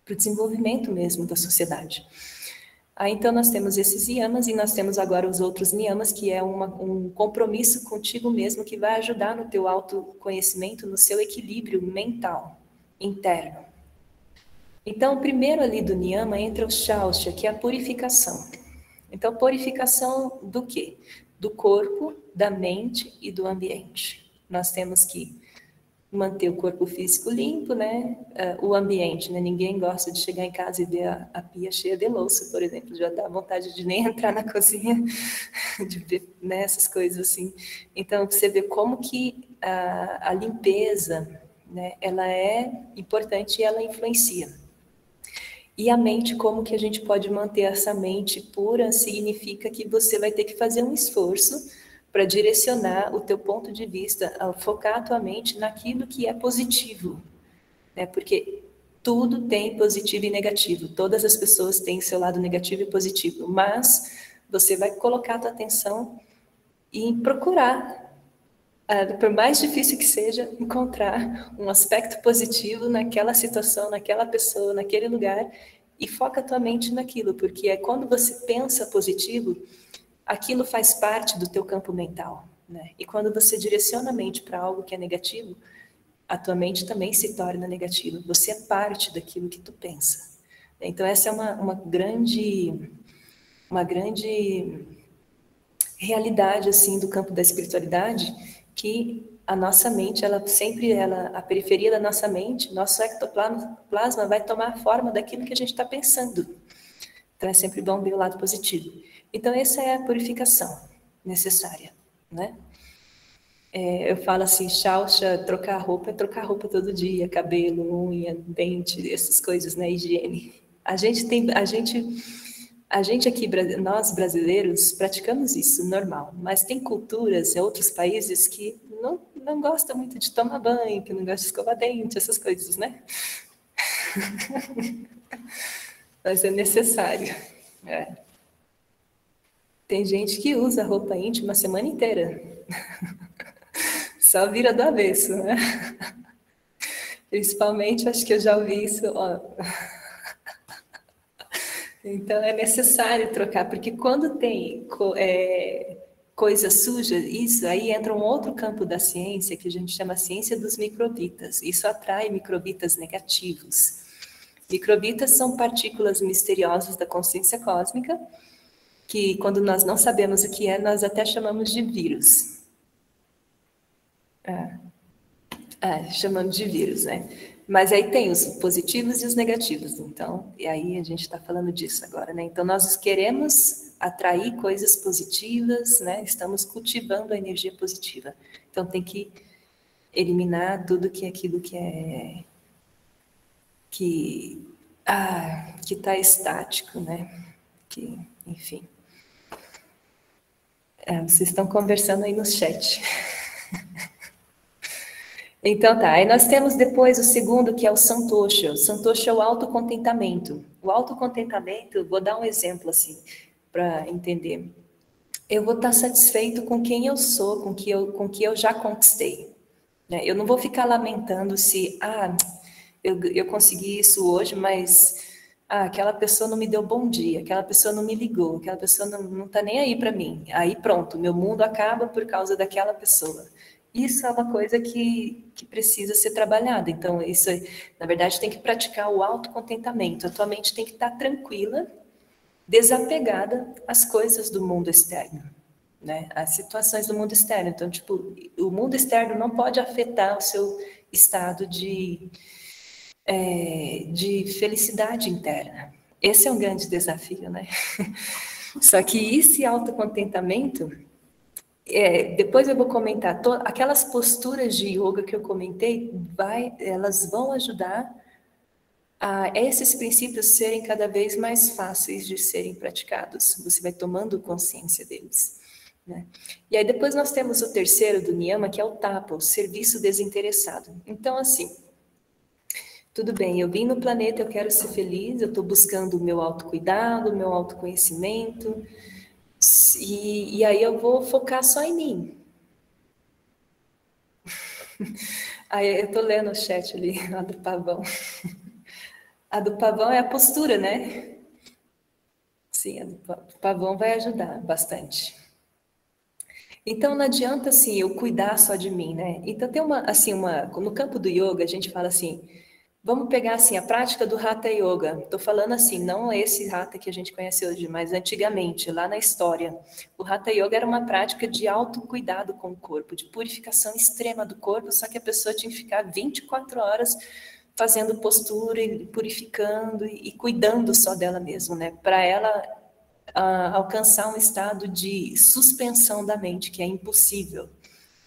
para o desenvolvimento mesmo da sociedade. Aí, então, nós temos esses yamas e nós temos agora os outros niyamas, que é um compromisso contigo mesmo que vai ajudar no teu autoconhecimento, no seu equilíbrio mental interno. Então, primeiro ali do niyama entra o shausha, que é a purificação. Então, purificação do quê? Do corpo, da mente e do ambiente. Nós temos que manter o corpo físico limpo, né? O ambiente, né? Ninguém gosta de chegar em casa e ver a pia cheia de louça, por exemplo. Já dá vontade de nem entrar na cozinha, de ver, né, essas coisas assim. Então, você vê como que a limpeza, né, ela é importante e ela influencia. E a mente, como que a gente pode manter essa mente pura, significa que você vai ter que fazer um esforço para direcionar o teu ponto de vista, focar a tua mente naquilo que é positivo, né? Porque tudo tem positivo e negativo, todas as pessoas têm seu lado negativo e positivo, mas você vai colocar a tua atenção em procurar, por mais difícil que seja, encontrar um aspecto positivo naquela situação, naquela pessoa, naquele lugar, e foca a tua mente naquilo, porque é quando você pensa positivo, aquilo faz parte do teu campo mental, né? E quando você direciona a mente para algo que é negativo, a tua mente também se torna negativa. Você é parte daquilo que tu pensa. Então, essa é uma grande realidade, assim, do campo da espiritualidade, que a nossa mente, a periferia da nossa mente, nosso ectoplasma vai tomar a forma daquilo que a gente está pensando. Então, é sempre bom ver o lado positivo. Então, essa é a purificação necessária, né? Eu falo assim, Xauxa, trocar roupa é trocar roupa todo dia, cabelo, unha, dente, essas coisas, né? Higiene. A gente aqui, nós brasileiros, praticamos isso, normal. Mas tem culturas em outros países que não gostam muito de tomar banho, que não gostam de escovar dente, essas coisas, né? Mas é necessário. É. Tem gente que usa roupa íntima a semana inteira. Só vira do avesso, né? Principalmente, acho que eu já ouvi isso, ó. Então, é necessário trocar, porque quando tem coisa suja, isso aí entra um outro campo da ciência, que a gente chama ciência dos microbitas. Isso atrai microbitas negativos. Microbitas são partículas misteriosas da consciência cósmica, que quando nós não sabemos o que é, nós até chamamos de vírus. Chamando de vírus, né? Mas aí tem os positivos e os negativos, então, e aí a gente está falando disso agora, né? Então, nós queremos atrair coisas positivas, né? Estamos cultivando a energia positiva. Então, tem que eliminar tudo que é aquilo que está estático, né? Que, enfim. Vocês estão conversando aí no chat. Então tá, aí nós temos depois o segundo, que é o Santosha. O Santosha é o autocontentamento. O autocontentamento, vou dar um exemplo assim, para entender. Eu vou estar satisfeito com quem eu sou, com que eu já conquistei. Né? Eu não vou ficar lamentando se, eu consegui isso hoje, mas aquela pessoa não me deu bom dia, aquela pessoa não me ligou, aquela pessoa não está nem aí para mim. Aí pronto, meu mundo acaba por causa daquela pessoa. Isso é uma coisa que precisa ser trabalhada. Então, isso, na verdade, tem que praticar o autocontentamento. A tua mente tem que estar tranquila, desapegada às coisas do mundo externo, né? Às situações do mundo externo. Então, tipo, o mundo externo não pode afetar o seu estado de felicidade interna. Esse é um grande desafio, né? Só que esse autocontentamento, depois eu vou comentar, aquelas posturas de yoga que eu comentei, elas vão ajudar a esses princípios serem cada vez mais fáceis de serem praticados. Você vai tomando consciência deles. Né? E aí depois nós temos o terceiro do Niyama, que é o Tapa, o serviço desinteressado. Então, assim, tudo bem, eu vim no planeta, eu quero ser feliz, eu estou buscando o meu autocuidado, o meu autoconhecimento, e aí eu vou focar só em mim. Aí eu estou lendo o chat ali, a do Pavão. A do Pavão é a postura, né? Sim, a do Pavão vai ajudar bastante. Então não adianta assim eu cuidar só de mim, né? Então tem no campo do yoga a gente fala assim, vamos pegar assim a prática do Hatha Yoga. Estou falando assim, não esse Hatha que a gente conhece hoje, mas antigamente, lá na história, o Hatha Yoga era uma prática de autocuidado com o corpo, de purificação extrema do corpo, só que a pessoa tinha que ficar 24 horas fazendo postura e purificando e cuidando só dela mesma, né? Para ela alcançar um estado de suspensão da mente, que é impossível.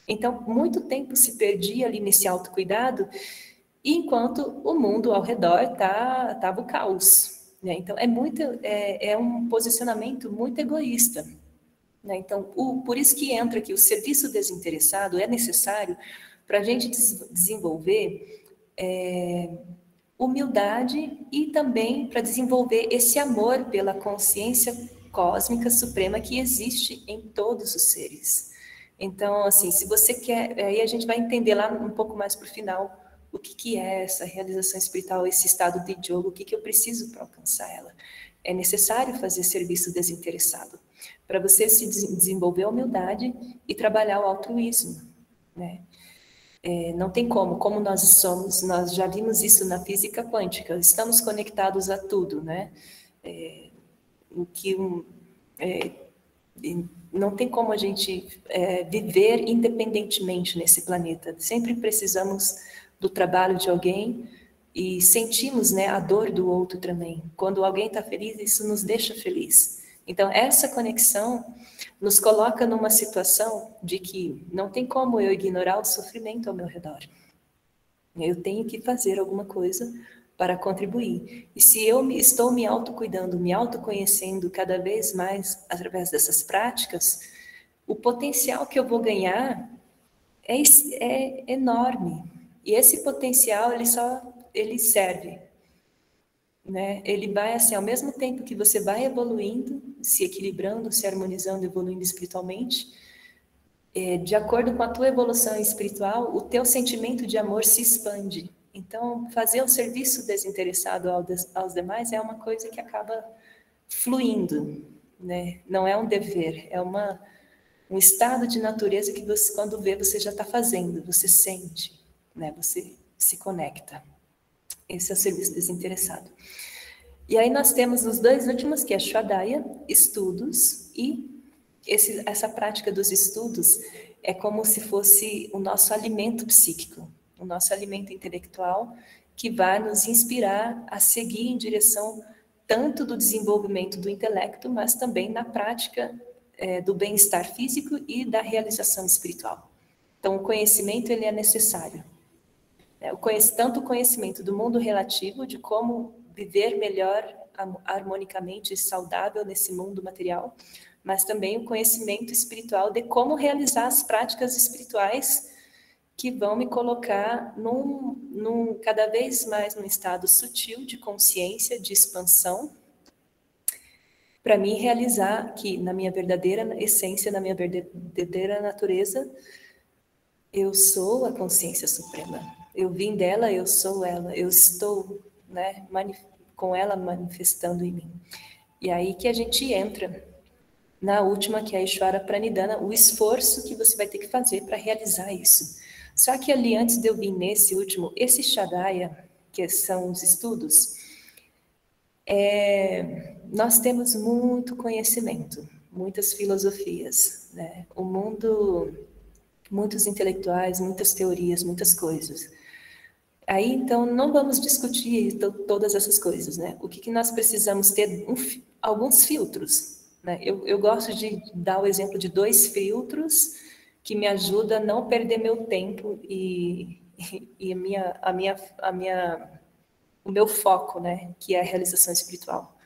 Então, muito tempo se perdia ali nesse autocuidado, enquanto o mundo ao redor estava o caos. Né? Então, é um posicionamento muito egoísta. Né? Então, por isso que entra aqui o serviço desinteressado é necessário para a gente desenvolver humildade e também para desenvolver esse amor pela consciência cósmica suprema que existe em todos os seres. Então, assim, se você quer, aí a gente vai entender lá um pouco mais para o final o que é essa realização espiritual, esse estado de yoga, o que eu preciso para alcançar ela. É necessário fazer serviço desinteressado para você se desenvolver a humildade e trabalhar o altruísmo, né? Não tem como nós somos, nós já vimos isso na física quântica, estamos conectados a tudo, né? Não tem como a gente viver independentemente nesse planeta. Sempre precisamos do trabalho de alguém e sentimos, né, a dor do outro também. Quando alguém está feliz, isso nos deixa feliz. Então, essa conexão nos coloca numa situação de que não tem como eu ignorar o sofrimento ao meu redor. Eu tenho que fazer alguma coisa para contribuir. E se eu estou me autocuidando, me autoconhecendo cada vez mais através dessas práticas, o potencial que eu vou ganhar é enorme. E esse potencial, ele serve, né? Ele vai assim, ao mesmo tempo que você vai evoluindo, se equilibrando, se harmonizando, evoluindo espiritualmente, de acordo com a tua evolução espiritual, o teu sentimento de amor se expande. Então, fazer o serviço desinteressado aos demais é uma coisa que acaba fluindo, né? Não é um dever, é um estado de natureza que você, quando vê, você já está fazendo, você sente, né? Você se conecta. Esse é o serviço desinteressado. E aí nós temos os dois últimos, que é Shwadaya, estudos, e essa prática dos estudos é como se fosse o nosso alimento psíquico, o nosso alimento intelectual, que vai nos inspirar a seguir em direção tanto do desenvolvimento do intelecto, mas também na prática do bem-estar físico e da realização espiritual. Então, o conhecimento ele é necessário. Tanto o conhecimento do mundo relativo, de como viver melhor, harmonicamente e saudável nesse mundo material, mas também o conhecimento espiritual de como realizar as práticas espirituais que vão me colocar cada vez mais num estado sutil de consciência, de expansão, para mim realizar que na minha verdadeira essência, na minha verdadeira natureza, eu sou a consciência suprema. Eu vim dela, eu sou ela, eu estou, né, com ela manifestando em mim. E aí que a gente entra na última, que é a Ishvara Pranidhana, o esforço que você vai ter que fazer para realizar isso. Só que ali, antes de eu vir nesse último, esse Shadaya, que são os estudos, nós temos muito conhecimento, muitas filosofias, né? O mundo, muitos intelectuais, muitas teorias, muitas coisas. Aí, então, não vamos discutir todas essas coisas, né? O que nós precisamos ter? Alguns filtros, né? Eu gosto de dar o exemplo de 2 filtros que me ajudam a não perder meu tempo e o meu foco, né? Que é a realização espiritual.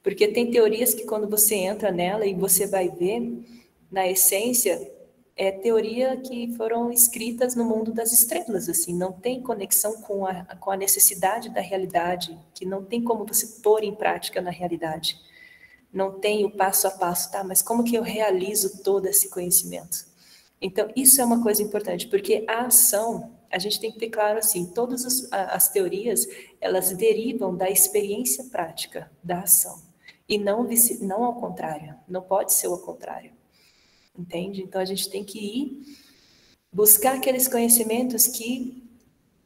Porque tem teorias que quando você entra nela e você vai ver, na essência, é teoria que foram escritas no mundo das estrelas, assim, não tem conexão com a necessidade da realidade, que não tem como você pôr em prática na realidade. Não tem o passo a passo, tá? Mas como que eu realizo todo esse conhecimento? Então, isso é uma coisa importante, porque a ação, a gente tem que ter claro assim, todas as teorias, elas derivam da experiência prática, da ação, e não ao contrário, não pode ser ao contrário. Entende? Então, a gente tem que ir buscar aqueles conhecimentos que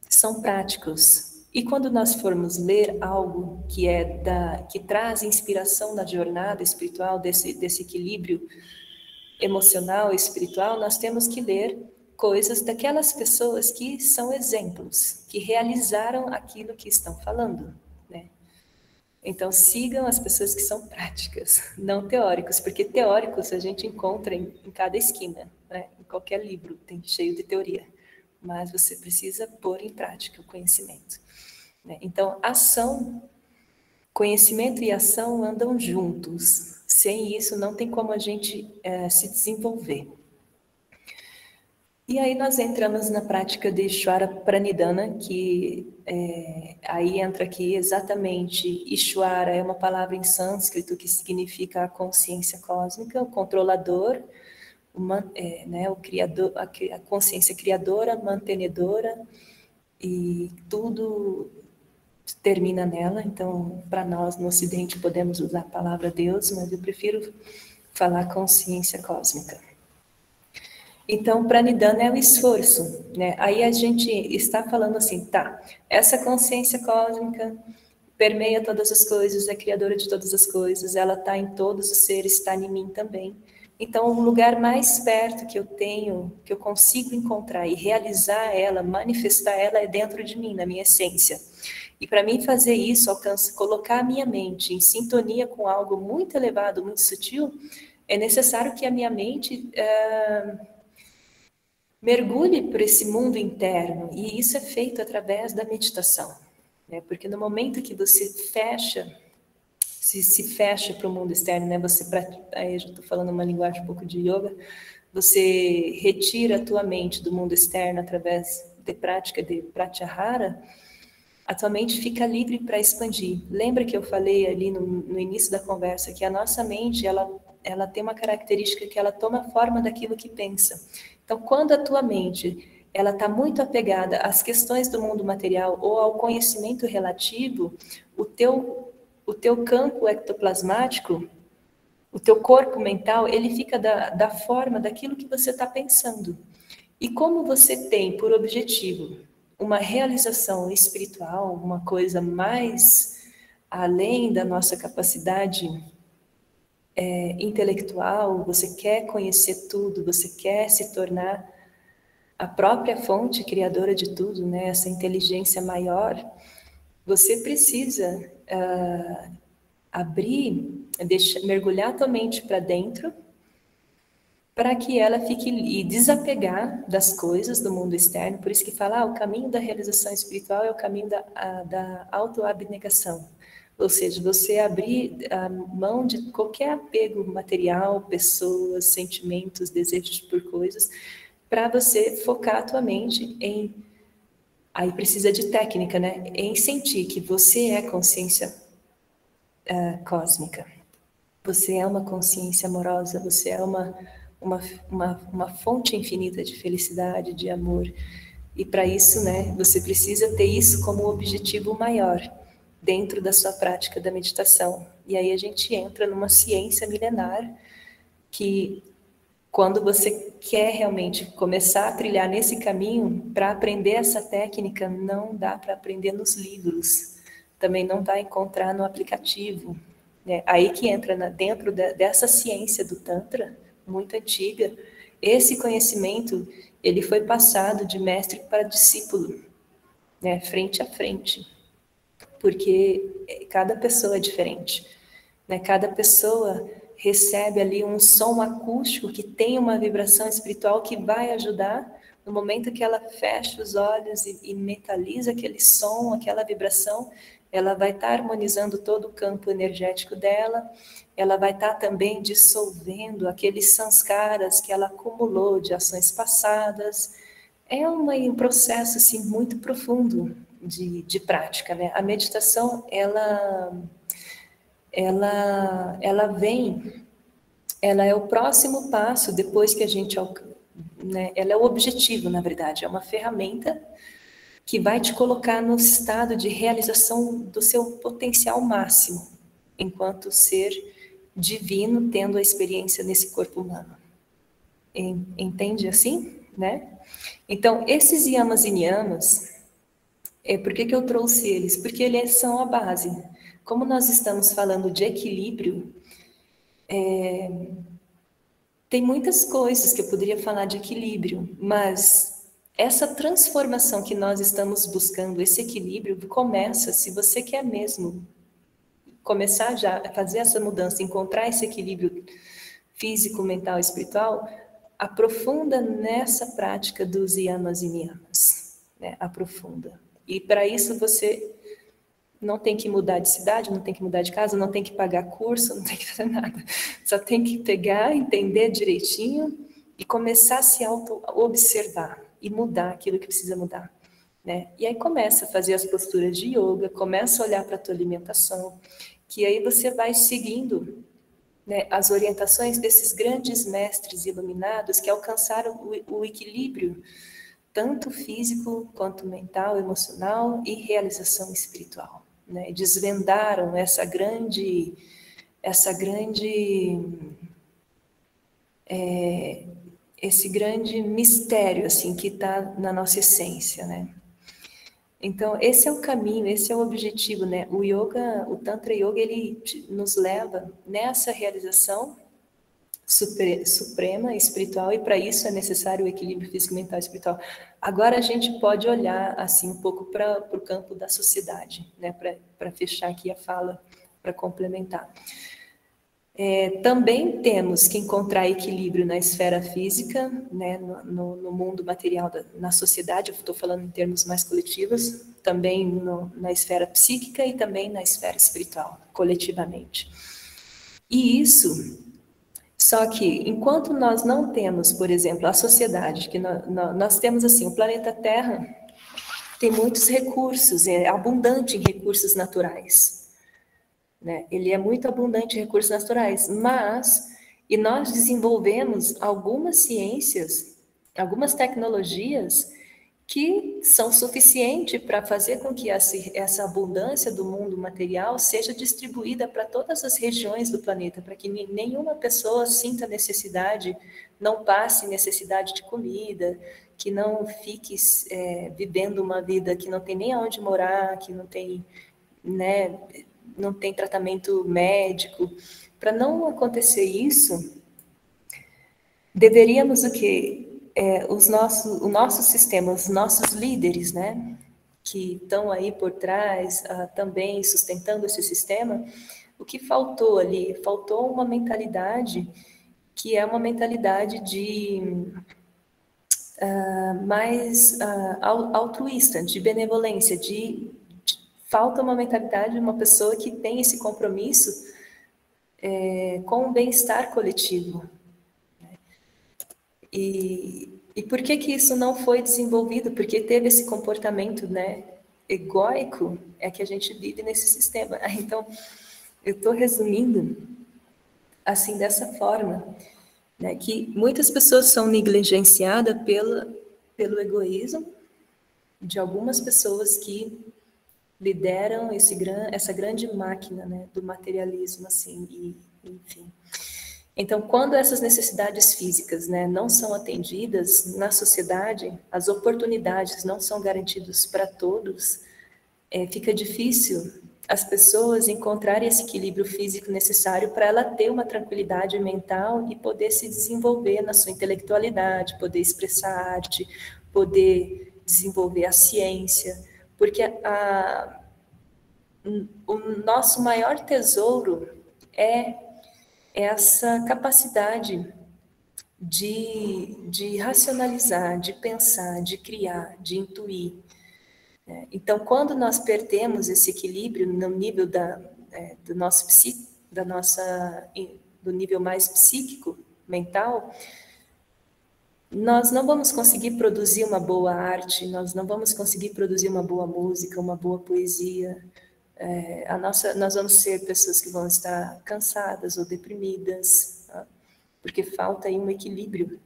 são práticos. E quando nós formos ler algo que traz inspiração na jornada espiritual, desse equilíbrio emocional e espiritual, nós temos que ler coisas daquelas pessoas que são exemplos, que realizaram aquilo que estão falando, né? Então, sigam as pessoas que são práticas, não teóricos, porque teóricos a gente encontra em cada esquina, né? Em qualquer livro tem cheio de teoria, mas você precisa pôr em prática o conhecimento, né? Então, conhecimento e ação andam juntos. Sem isso, não tem como a gente se desenvolver. E aí nós entramos na prática de Ishvara Pranidhana, que aí entra aqui exatamente, Ishvara é uma palavra em sânscrito que significa a consciência cósmica, o controlador, o criador, a consciência criadora, mantenedora, e tudo termina nela. Então, para nós no Ocidente podemos usar a palavra Deus, mas eu prefiro falar consciência cósmica. Então, pranidhana é o esforço, né? Aí a gente está falando assim, tá, essa consciência cósmica permeia todas as coisas, é criadora de todas as coisas, ela está em todos os seres, está em mim também. Então, o lugar mais perto que eu tenho, que eu consigo encontrar e realizar ela, manifestar ela, é dentro de mim, na minha essência. E para mim fazer isso, colocar a minha mente em sintonia com algo muito elevado, muito sutil, é necessário que a minha mente mergulhe por esse mundo interno, e isso é feito através da meditação, né? Porque no momento que você fecha, se fecha para o mundo externo, né? Aí eu já estou falando uma linguagem um pouco de yoga, você retira a tua mente do mundo externo através de prática de pratyahara, a tua mente fica livre para expandir. Lembra que eu falei ali no início da conversa que a nossa mente, ela tem uma característica que ela toma forma daquilo que pensa. Então, quando a tua mente ela está muito apegada às questões do mundo material ou ao conhecimento relativo, o teu campo ectoplasmático, o teu corpo mental, ele fica da forma daquilo que você está pensando. E como você tem por objetivo uma realização espiritual, uma coisa mais além da nossa capacidade intelectual, você quer conhecer tudo, você quer se tornar a própria fonte criadora de tudo, né? Essa inteligência maior, você precisa mergulhar a tua mente para dentro, para que ela fique e desapegar das coisas do mundo externo. Por isso que fala, o caminho da realização espiritual é o caminho da autoabnegação. Ou seja, você abrir a mão de qualquer apego material, pessoas, sentimentos, desejos por coisas, para você focar a tua mente em... Aí precisa de técnica, né? Em sentir que você é consciência cósmica. Você é uma consciência amorosa, você é uma fonte infinita de felicidade, de amor. E para isso, né, você precisa ter isso como objetivo maior dentro da sua prática da meditação. E aí a gente entra numa ciência milenar que, quando você quer realmente começar a trilhar nesse caminho, para aprender essa técnica, não dá para aprender nos livros, também não vai encontrar no aplicativo. Aí que entra dentro dessa ciência do Tantra, muito antiga, esse conhecimento, ele foi passado de mestre para discípulo, né, frente a frente, porque cada pessoa é diferente, né? Cada pessoa recebe ali um som acústico que tem uma vibração espiritual que vai ajudar no momento que ela fecha os olhos e mentaliza aquele som, aquela vibração, ela vai estar harmonizando todo o campo energético dela, ela vai estar também dissolvendo aqueles sanskaras que ela acumulou de ações passadas. É um processo assim, muito profundo de prática, né? A meditação, ela vem, ela é o próximo passo depois que a gente, né? Ela é o objetivo, na verdade, é uma ferramenta que vai te colocar no estado de realização do seu potencial máximo, enquanto ser divino, tendo a experiência nesse corpo humano. Entende assim, né? Então, esses yamas e niyamas, por que eu trouxe eles? Porque eles são a base. Como nós estamos falando de equilíbrio, tem muitas coisas que eu poderia falar de equilíbrio, mas essa transformação que nós estamos buscando, esse equilíbrio, começa, se você quer mesmo começar já a fazer essa mudança, encontrar esse equilíbrio físico, mental e espiritual, aprofunda nessa prática dos yamas e niyamas, né? Aprofunda. E para isso você não tem que mudar de cidade, não tem que mudar de casa, não tem que pagar curso, não tem que fazer nada. Só tem que pegar, entender direitinho e começar a se auto-observar e mudar aquilo que precisa mudar, né? E aí começa a fazer as posturas de yoga, começa a olhar para a tua alimentação, que aí você vai seguindo, né, as orientações desses grandes mestres iluminados que alcançaram o equilíbrio tanto físico quanto mental, emocional e realização espiritual, né? Desvendaram essa grande esse grande mistério, assim, que está na nossa essência, né? Então, esse é o caminho, esse é o objetivo, né? O yoga, o Tantra Yoga, ele nos leva nessa realização suprema, espiritual, e para isso é necessário o equilíbrio físico, mental e espiritual. Agora a gente pode olhar, assim, um pouco para o campo da sociedade, né? Para fechar aqui a fala, para complementar. Também temos que encontrar equilíbrio na esfera física, né, no mundo material, na sociedade, eu estou falando em termos mais coletivos, também na esfera psíquica e também na esfera espiritual, coletivamente. E isso, só que enquanto nós não temos, por exemplo, a sociedade, que nós temos assim, o planeta Terra tem muitos recursos, é abundante em recursos naturais. Né? Ele é muito abundante em recursos naturais, e nós desenvolvemos algumas ciências, algumas tecnologias que são suficientes para fazer com que essa abundância do mundo material seja distribuída para todas as regiões do planeta, para que nenhuma pessoa sinta necessidade, não passe necessidade de comida, que não fique vivendo uma vida que não tem nem aonde morar, que não tem, né, não tem tratamento médico. Para não acontecer isso, deveríamos o quê? O nosso sistema, os nossos líderes, né, que estão aí por trás, também sustentando esse sistema, o que faltou ali? Faltou uma mentalidade que é uma mentalidade mais altruísta, de benevolência, falta uma mentalidade de uma pessoa que tem esse compromisso com o bem-estar coletivo. E por que isso não foi desenvolvido? Porque teve esse comportamento, né, egóico, é que a gente vive nesse sistema. Então, eu estou resumindo assim dessa forma, né, que muitas pessoas são negligenciadas pelo egoísmo de algumas pessoas que lideram essa grande máquina, né, do materialismo, assim, enfim. Então, quando essas necessidades físicas, né, não são atendidas na sociedade, as oportunidades não são garantidas para todos, fica difícil as pessoas encontrarem esse equilíbrio físico necessário para ela ter uma tranquilidade mental e poder se desenvolver na sua intelectualidade, poder expressar arte, poder desenvolver a ciência, porque o nosso maior tesouro é essa capacidade de racionalizar, de pensar, de criar, de intuir. Então, quando nós perdemos esse equilíbrio no nível do nosso do nível mais psíquico, mental, nós não vamos conseguir produzir uma boa arte, nós não vamos conseguir produzir uma boa música, uma boa poesia. Nós vamos ser pessoas que vão estar cansadas ou deprimidas, tá? Porque falta aí um equilíbrio,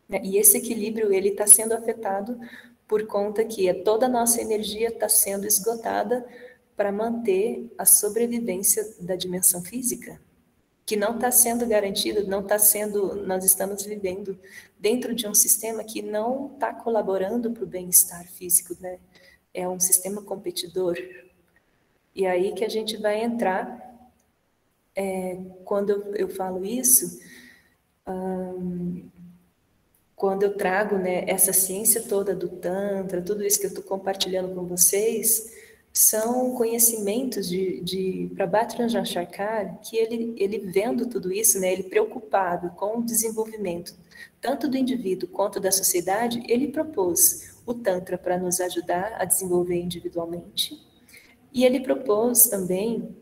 né? E esse equilíbrio ele está sendo afetado por conta que toda a nossa energia está sendo esgotada para manter a sobrevivência da dimensão física, que não está sendo garantida, nós estamos vivendo dentro de um sistema que não está colaborando para o bem-estar físico, né? É um sistema competidor. E aí que a gente vai entrar, quando eu falo isso, quando eu trago, né, essa ciência toda do Tantra, tudo isso que eu estou compartilhando com vocês, são conhecimentos de Prabhat Ranjan Sarkar, que ele vendo tudo isso, né, ele preocupado com o desenvolvimento, tanto do indivíduo quanto da sociedade, ele propôs o Tantra para nos ajudar a desenvolver individualmente, e ele propôs também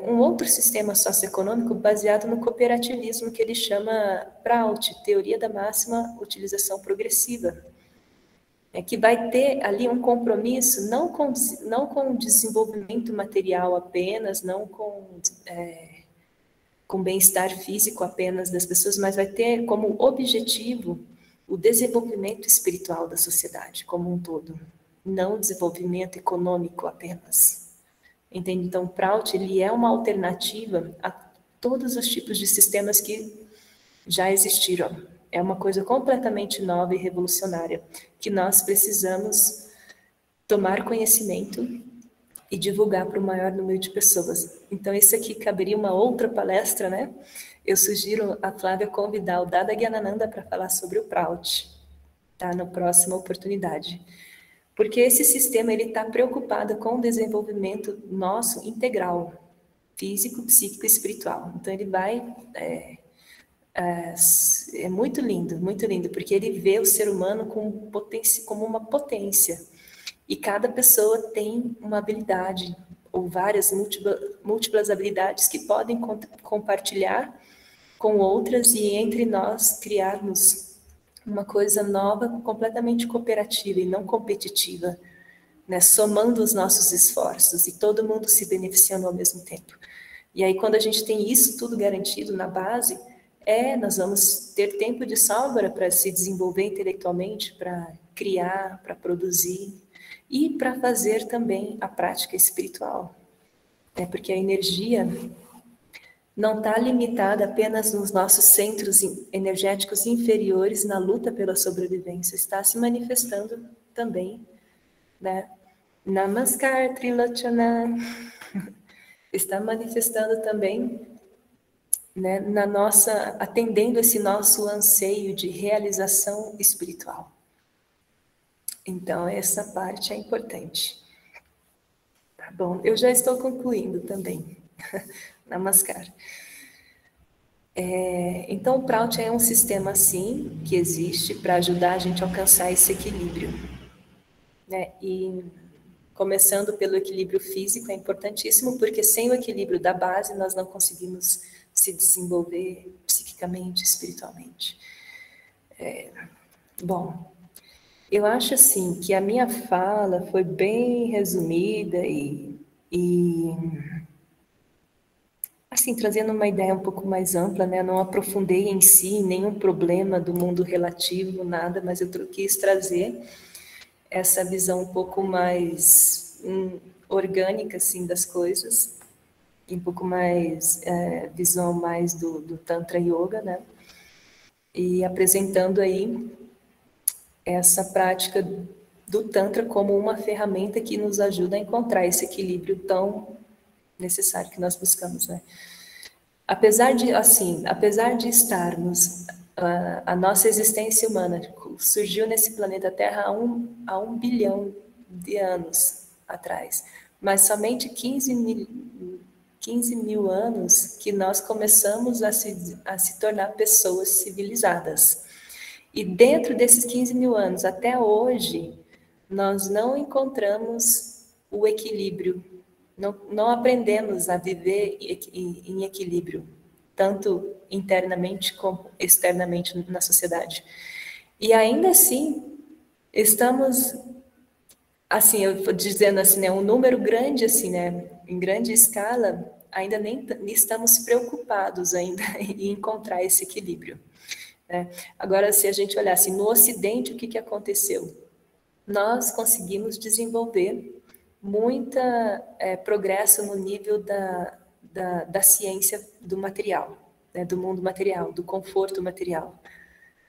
um outro sistema socioeconômico baseado no cooperativismo que ele chama PRAUT, Teoria da Máxima Utilização Progressiva, que vai ter ali um compromisso não com o desenvolvimento material apenas, não com bem-estar físico apenas das pessoas, mas vai ter como objetivo o desenvolvimento espiritual da sociedade como um todo, não o desenvolvimento econômico apenas. Entende? Então, o Prout, ele é uma alternativa a todos os tipos de sistemas que já existiram. É uma coisa completamente nova e revolucionária, que nós precisamos tomar conhecimento e divulgar para o maior número de pessoas. Então, isso aqui caberia uma outra palestra, né? Eu sugiro a Flávia convidar o Dada Gyanananda para falar sobre o Prout, tá? Na próxima oportunidade. Porque esse sistema, ele está preocupado com o desenvolvimento nosso integral, físico, psíquico e espiritual. Então, ele vai... É muito lindo, porque ele vê o ser humano como uma potência. E cada pessoa tem uma habilidade, ou várias múltiplas habilidades que podem compartilhar com outras e entre nós criarmos uma coisa nova, completamente cooperativa e não competitiva, né? Somando os nossos esforços e todo mundo se beneficiando ao mesmo tempo. E aí, quando a gente tem isso tudo garantido na base, nós vamos ter tempo de sobra para se desenvolver intelectualmente, para criar, para produzir e para fazer também a prática espiritual. Porque a energia não está limitada apenas nos nossos centros energéticos inferiores na luta pela sobrevivência, está se manifestando também, né? Namaskar Trilachana está manifestando também, né, na nossa, atendendo esse nosso anseio de realização espiritual. Então, essa parte é importante. Tá bom, eu já estou concluindo também. Namaskar. Então, o Prout é um sistema, assim, que existe para ajudar a gente a alcançar esse equilíbrio, né? E começando pelo equilíbrio físico, é importantíssimo, porque sem o equilíbrio da base, nós não conseguimos se desenvolver psiquicamente, espiritualmente. Bom, eu acho, assim, que a minha fala foi bem resumida e assim, trazendo uma ideia um pouco mais ampla, né? Eu não aprofundei em si nenhum problema do mundo relativo, nada, mas eu quis trazer essa visão um pouco mais orgânica, assim, das coisas, e um pouco mais, visão mais do Tantra Yoga, né? E apresentando aí essa prática do Tantra como uma ferramenta que nos ajuda a encontrar esse equilíbrio tão necessário que nós buscamos, né? Apesar de estarmos, a nossa existência humana surgiu nesse planeta Terra há 1 bilhão de anos atrás, mas somente 15 mil anos que nós começamos a se tornar pessoas civilizadas. E dentro desses 15 mil anos até hoje, nós não encontramos o equilíbrio, não aprendemos a viver em equilíbrio, tanto internamente como externamente na sociedade. E ainda assim, estamos, assim, eu vou dizendo assim, né, um número grande, assim, né, em grande escala, ainda nem estamos preocupados ainda em encontrar esse equilíbrio, né? Agora, se a gente olhar assim, no Ocidente, o que aconteceu? Nós conseguimos desenvolver muita progresso no nível da ciência do material, né, do mundo material, do conforto material,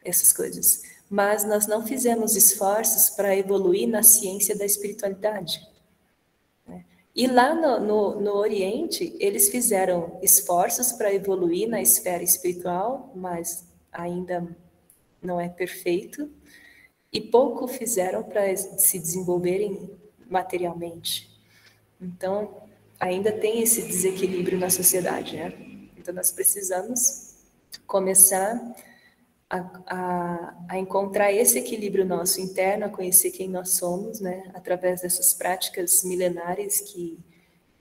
essas coisas. Mas nós não fizemos esforços para evoluir na ciência da espiritualidade, né? E lá no Oriente, eles fizeram esforços para evoluir na esfera espiritual, mas ainda não é perfeito, e pouco fizeram para se desenvolverem materialmente. Então, ainda tem esse desequilíbrio na sociedade, né? Então, nós precisamos começar a encontrar esse equilíbrio nosso interno, a conhecer quem nós somos, né? Através dessas práticas milenares que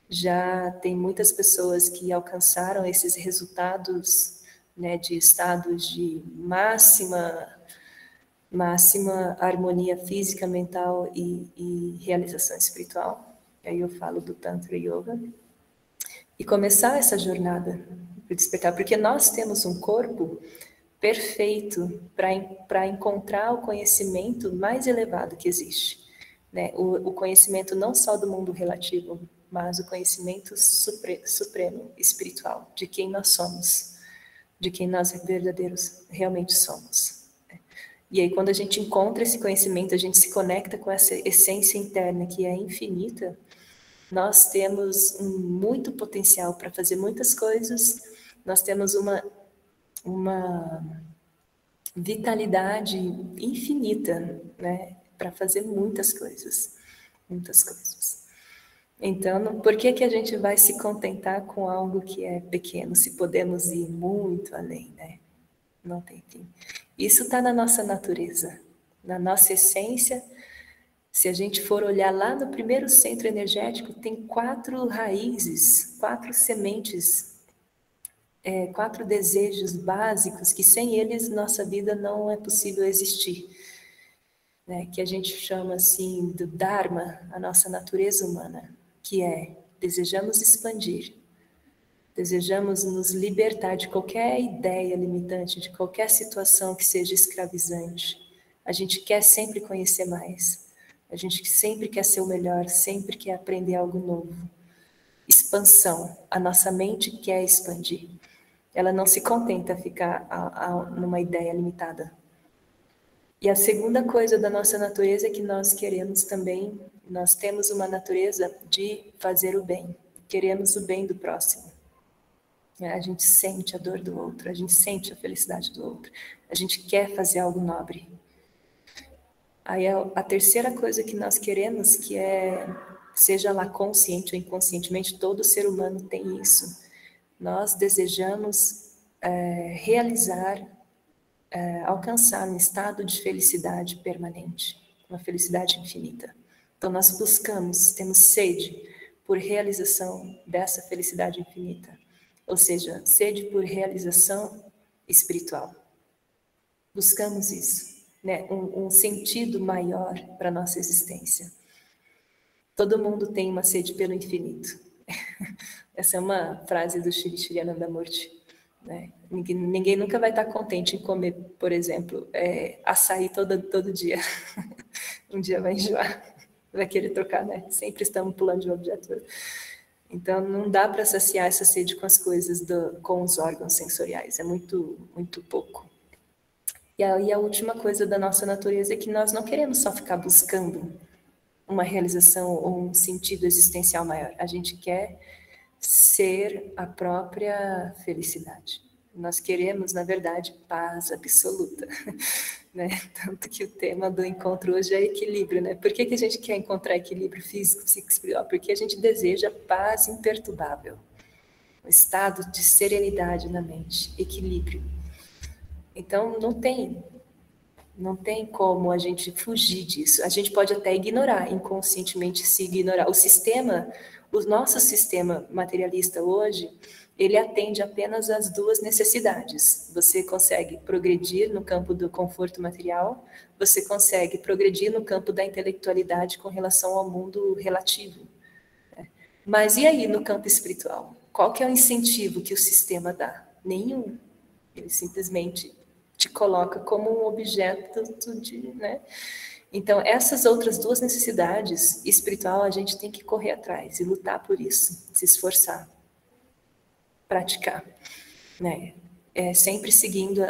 já tem muitas pessoas que alcançaram esses resultados, né? De estados de máxima harmonia física, mental e realização espiritual. Aí eu falo do Tantra Yoga. E começar essa jornada de despertar, porque nós temos um corpo perfeito para encontrar o conhecimento mais elevado que existe, né? O conhecimento não só do mundo relativo, mas o conhecimento supremo, espiritual, de quem nós somos, de quem nós verdadeiros realmente somos. E aí, quando a gente encontra esse conhecimento, a gente se conecta com essa essência interna que é infinita, nós temos muito potencial para fazer muitas coisas, nós temos uma vitalidade infinita, né, para fazer muitas coisas, muitas coisas. Então, por que a gente vai se contentar com algo que é pequeno, se podemos ir muito além, né? Não tem fim. Isso está na nossa natureza, na nossa essência. Se a gente for olhar lá no primeiro centro energético, tem 4 raízes, 4 sementes, 4 desejos básicos que sem eles nossa vida não é possível existir, né? Que a gente chama assim do Dharma, a nossa natureza humana, que é desejamos expandir, desejamos nos libertar de qualquer ideia limitante, de qualquer situação que seja escravizante. A gente quer sempre conhecer mais. A gente sempre quer ser o melhor, sempre quer aprender algo novo. Expansão. A nossa mente quer expandir. Ela não se contenta a ficar numa ideia limitada. E a segunda coisa da nossa natureza é que nós queremos também, nós temos uma natureza de fazer o bem. Queremos o bem do próximo. A gente sente a dor do outro, a gente sente a felicidade do outro, a gente quer fazer algo nobre. Aí a terceira coisa que nós queremos, que é, seja lá consciente ou inconscientemente, todo ser humano tem isso. Nós desejamos realizar, alcançar um estado de felicidade permanente, uma felicidade infinita. Então nós buscamos, temos sede por realização dessa felicidade infinita. Ou seja, sede por realização espiritual. Buscamos isso, né? Um sentido maior para a nossa existência. Todo mundo tem uma sede pelo infinito. Essa é uma frase do Shri Shri Anandamurti, né? Ninguém nunca vai estar contente em comer, por exemplo, açaí todo dia. Um dia vai enjoar, vai querer trocar, né? Sempre estamos pulando de um objeto para outro. Então, não dá para saciar essa sede com as coisas, com os órgãos sensoriais, é muito, muito pouco. E aí a última coisa da nossa natureza é que nós não queremos só ficar buscando uma realização ou um sentido existencial maior. A gente quer ser a própria felicidade. Nós queremos, na verdade, paz absoluta, né? Tanto que o tema do encontro hoje é equilíbrio, né? Por que a gente quer encontrar equilíbrio físico, psíquico e espiritual? Porque a gente deseja paz imperturbável, um estado de serenidade na mente, equilíbrio. Então, não tem como a gente fugir disso. A gente pode até ignorar, inconscientemente se ignorar. O nosso sistema materialista hoje, ele atende apenas às 2 necessidades. Você consegue progredir no campo do conforto material, você consegue progredir no campo da intelectualidade com relação ao mundo relativo. Mas e aí no campo espiritual? Qual que é o incentivo que o sistema dá? Nenhum. Ele simplesmente te coloca como um objeto de, né? Então, essas outras 2 necessidades espiritual, a gente tem que correr atrás e lutar por isso, se esforçar, praticar, né? Sempre seguindo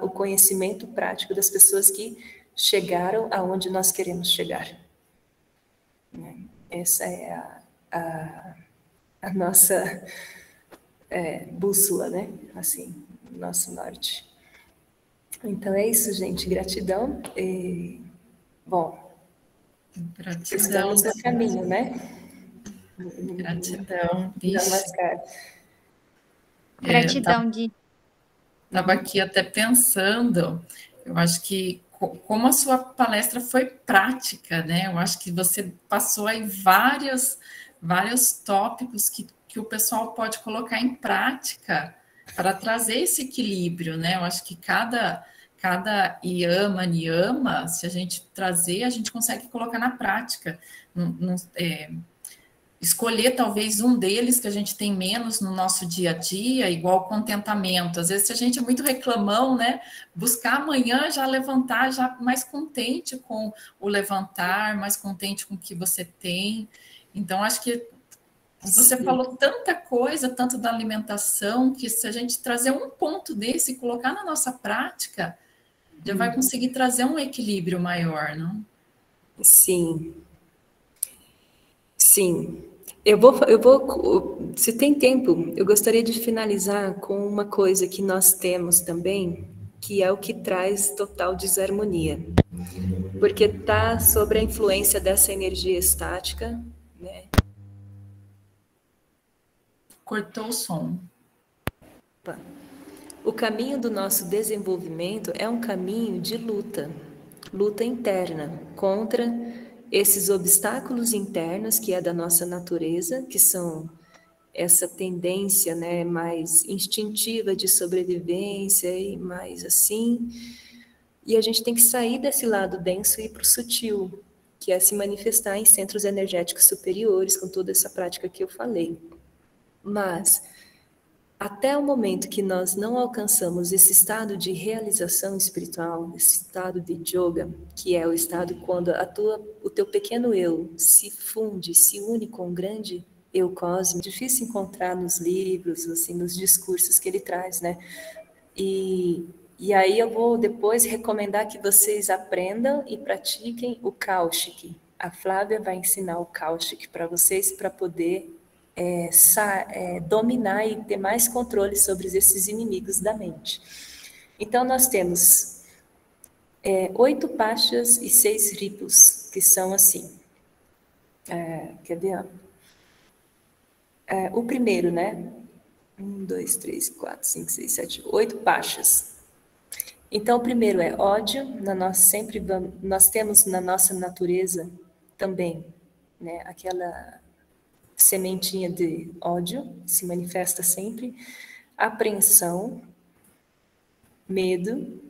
o conhecimento prático das pessoas que chegaram aonde nós queremos chegar. Né? Essa é a nossa bússola, né? Assim, nosso norte. Então é isso, gente. Gratidão. Bom, Gratidão. estamos no caminho, né? Gratidão. Namaskar. Gratidão, Di. Estava aqui até pensando, eu acho que como a sua palestra foi prática, né? Eu acho que você passou aí vários tópicos que o pessoal pode colocar em prática para trazer esse equilíbrio, né? Eu acho que cada yama, niyama, se a gente trazer, a gente consegue colocar na prática. Escolher talvez um deles que a gente tem menos no nosso dia a dia, igual contentamento. Às vezes, se a gente é muito reclamão, né? Buscar amanhã já levantar, já mais contente com o levantar, mais contente com o que você tem. Então, acho que Você Sim. falou tanta coisa, tanto da alimentação, que se a gente trazer um ponto desse e colocar na nossa prática, já vai conseguir trazer um equilíbrio maior, não? Sim, sim. Se tem tempo, eu gostaria de finalizar com uma coisa que nós temos também, que é o que traz total desarmonia. Porque está sobre a influência dessa energia estática, né? Cortou o som. O caminho do nosso desenvolvimento é um caminho de luta, luta interna contra esses obstáculos internos que é da nossa natureza, que são essa tendência, né, mais instintiva de sobrevivência e mais assim. E a gente tem que sair desse lado denso e ir para o sutil, que é se manifestar em centros energéticos superiores, com toda essa prática que eu falei. Mas até o momento que nós não alcançamos esse estado de realização espiritual, esse estado de yoga, que é o estado quando o teu pequeno eu se funde, se une com o grande eu cósmico, difícil encontrar nos livros, assim, nos discursos que ele traz, né? E aí eu vou depois recomendar que vocês aprendam e pratiquem o Kaushik. A Flávia vai ensinar o Kaushik para vocês para poder dominar e ter mais controle sobre esses inimigos da mente. Então, nós temos 8 pachas e 6 ripus, que são assim. Quer ver? O primeiro, né? 1, 2, 3, 4, 5, 6, 7, 8 pachas. Então, o primeiro é ódio. Nós temos na nossa natureza também, né, aquela sementinha de ódio, se manifesta sempre, apreensão, medo,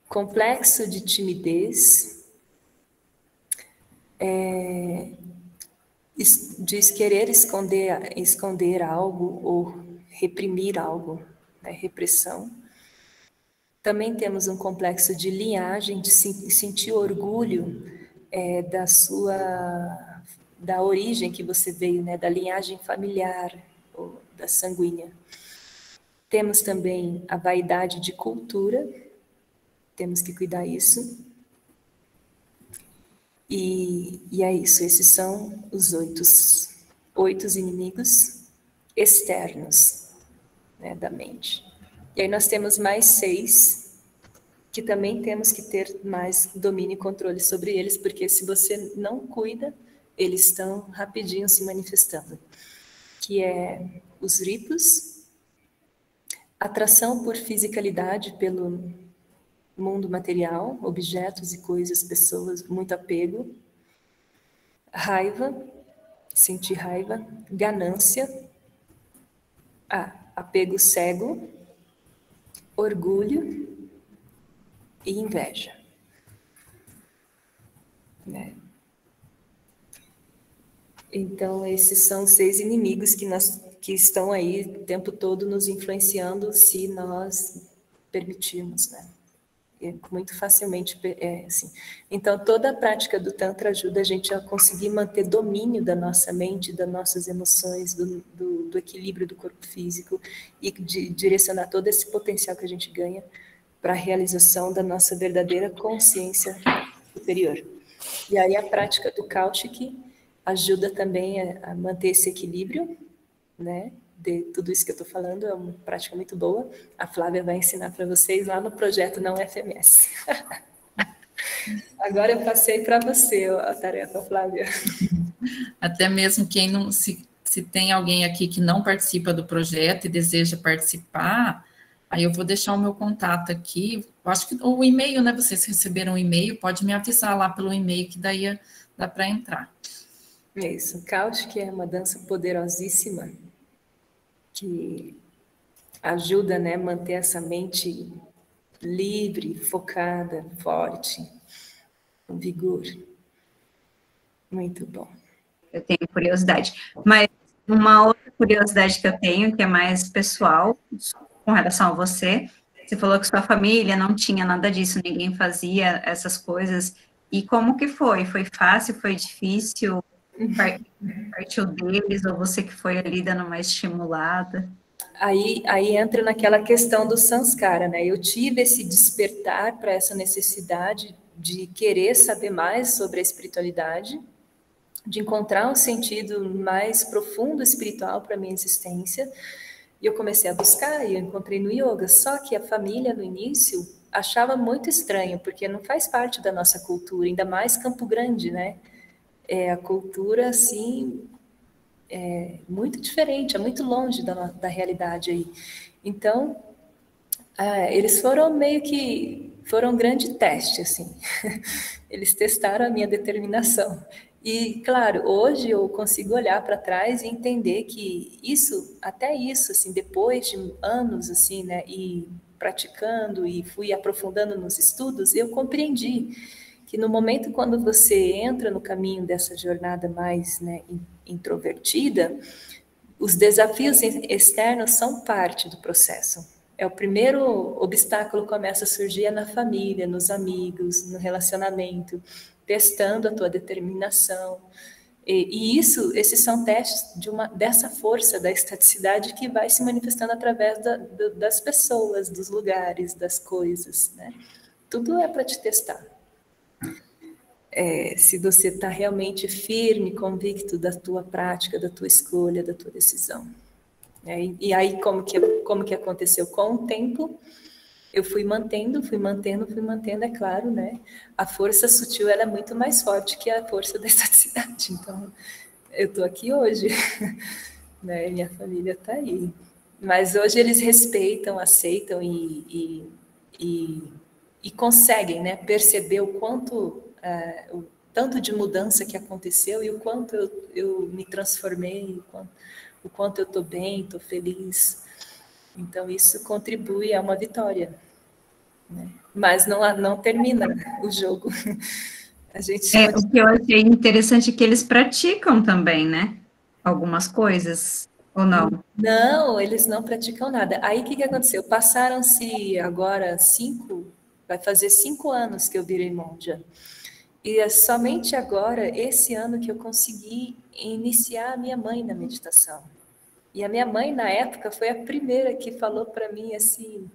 complexo de timidez, de querer esconder algo ou reprimir algo, né, repressão. Também temos um complexo de linhagem, de sentir orgulho da origem que você veio, né, da linhagem familiar ou da sanguínea. Temos também a vaidade de cultura, temos que cuidar isso. E é isso, esses são os 8 inimigos externos, né, da mente. E aí nós temos mais 6, que também temos que ter mais domínio e controle sobre eles, porque se você não cuida, eles estão rapidinho se manifestando. Que é os ripus, atração por fisicalidade, pelo mundo material, objetos e coisas, pessoas, muito apego, raiva, sentir raiva, ganância, apego cego, orgulho e inveja. Né? Então, esses são 6 inimigos que estão aí o tempo todo nos influenciando, se nós permitirmos, né? Muito facilmente, assim. Então, toda a prática do Tantra ajuda a gente a conseguir manter domínio da nossa mente, das nossas emoções, do equilíbrio do corpo físico e de direcionar todo esse potencial que a gente ganha para a realização da nossa verdadeira consciência superior. E aí a prática do Kaushik ajuda também a manter esse equilíbrio, né? De tudo isso que eu estou falando, é uma prática muito boa. A Flávia vai ensinar para vocês lá no projeto Não FMS. Agora eu passei para você a tarefa, Flávia. Até mesmo quem não, se tem alguém aqui que não participa do projeto e deseja participar, aí eu vou deixar o meu contato aqui. Eu acho que o e-mail, né? Vocês receberam um e-mail, pode me avisar lá pelo e-mail que daí dá para entrar. É isso. Kaushik é uma dança poderosíssima que ajuda, né, a manter essa mente livre, focada, forte, com vigor. Muito bom. Eu tenho curiosidade. Mas uma outra curiosidade que eu tenho, que é mais pessoal, com relação a você, você falou que sua família não tinha nada disso, ninguém fazia essas coisas. E como que foi? Foi fácil? Foi difícil? Partiu deles, ou você que foi ali dando uma estimulada? Aí entra naquela questão do samskara, né? Eu tive esse despertar para essa necessidade de querer saber mais sobre a espiritualidade, de encontrar um sentido mais profundo espiritual para a minha existência. E eu comecei a buscar, e eu encontrei no yoga. Só que a família, no início, achava muito estranho, porque não faz parte da nossa cultura, ainda mais Campo Grande, né? É a cultura, assim, muito diferente, é muito longe da realidade aí. Então, eles foram meio que, foram um grande teste, assim. Eles testaram a minha determinação. E, claro, hoje eu consigo olhar para trás e entender que isso, até isso, assim, depois de anos, assim, né, e praticando e fui aprofundando nos estudos, eu compreendi que no momento quando você entra no caminho dessa jornada mais, né, introvertida, os desafios externos são parte do processo. É o primeiro obstáculo que começa a surgir na família, nos amigos, no relacionamento, testando a tua determinação. E esses são testes dessa força da estaticidade que vai se manifestando através das pessoas, dos lugares, das coisas, né? Tudo é para te testar. Se você está realmente firme, convicto da tua prática, da tua escolha, da tua decisão. E aí, como que aconteceu? Com o tempo, eu fui mantendo, é claro, né? A força sutil, ela é muito mais forte que a força da estaticidade. Então, eu estou aqui hoje, né? Minha família está aí. Mas hoje eles respeitam, aceitam e conseguem, né, perceber o quanto, o tanto de mudança que aconteceu e o quanto eu me transformei, o quanto eu estou bem, estou feliz. Então, isso contribui a uma vitória. Né? Mas não termina o jogo. A gente O que eu achei interessante é que eles praticam também, né? Algumas coisas, ou não? Não, eles não praticam nada. Aí, o que aconteceu? Passaram-se agora vai fazer 5 anos que eu virei monja. E é somente agora, esse ano, que eu consegui iniciar a minha mãe na meditação. E a minha mãe, na época, foi a primeira que falou para mim assim,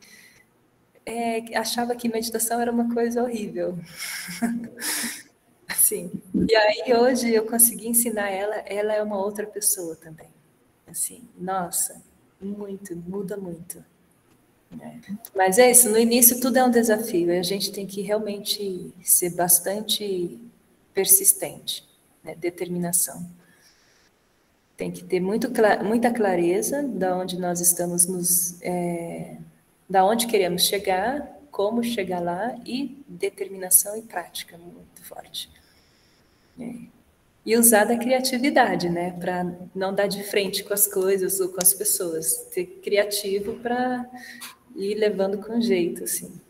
achava que meditação era uma coisa horrível. Assim. E aí hoje eu consegui ensinar ela é uma outra pessoa também. Assim, nossa, muda muito. Né? Mas é isso, no início tudo é um desafio, e a gente tem que realmente ser bastante persistente, né? Determinação. Tem que ter muita clareza da onde nós estamos da onde queremos chegar, como chegar lá, e determinação e prática muito forte. E usar da criatividade, né? Para não dar de frente com as coisas ou com as pessoas. Ser criativo para ir levando com jeito, assim.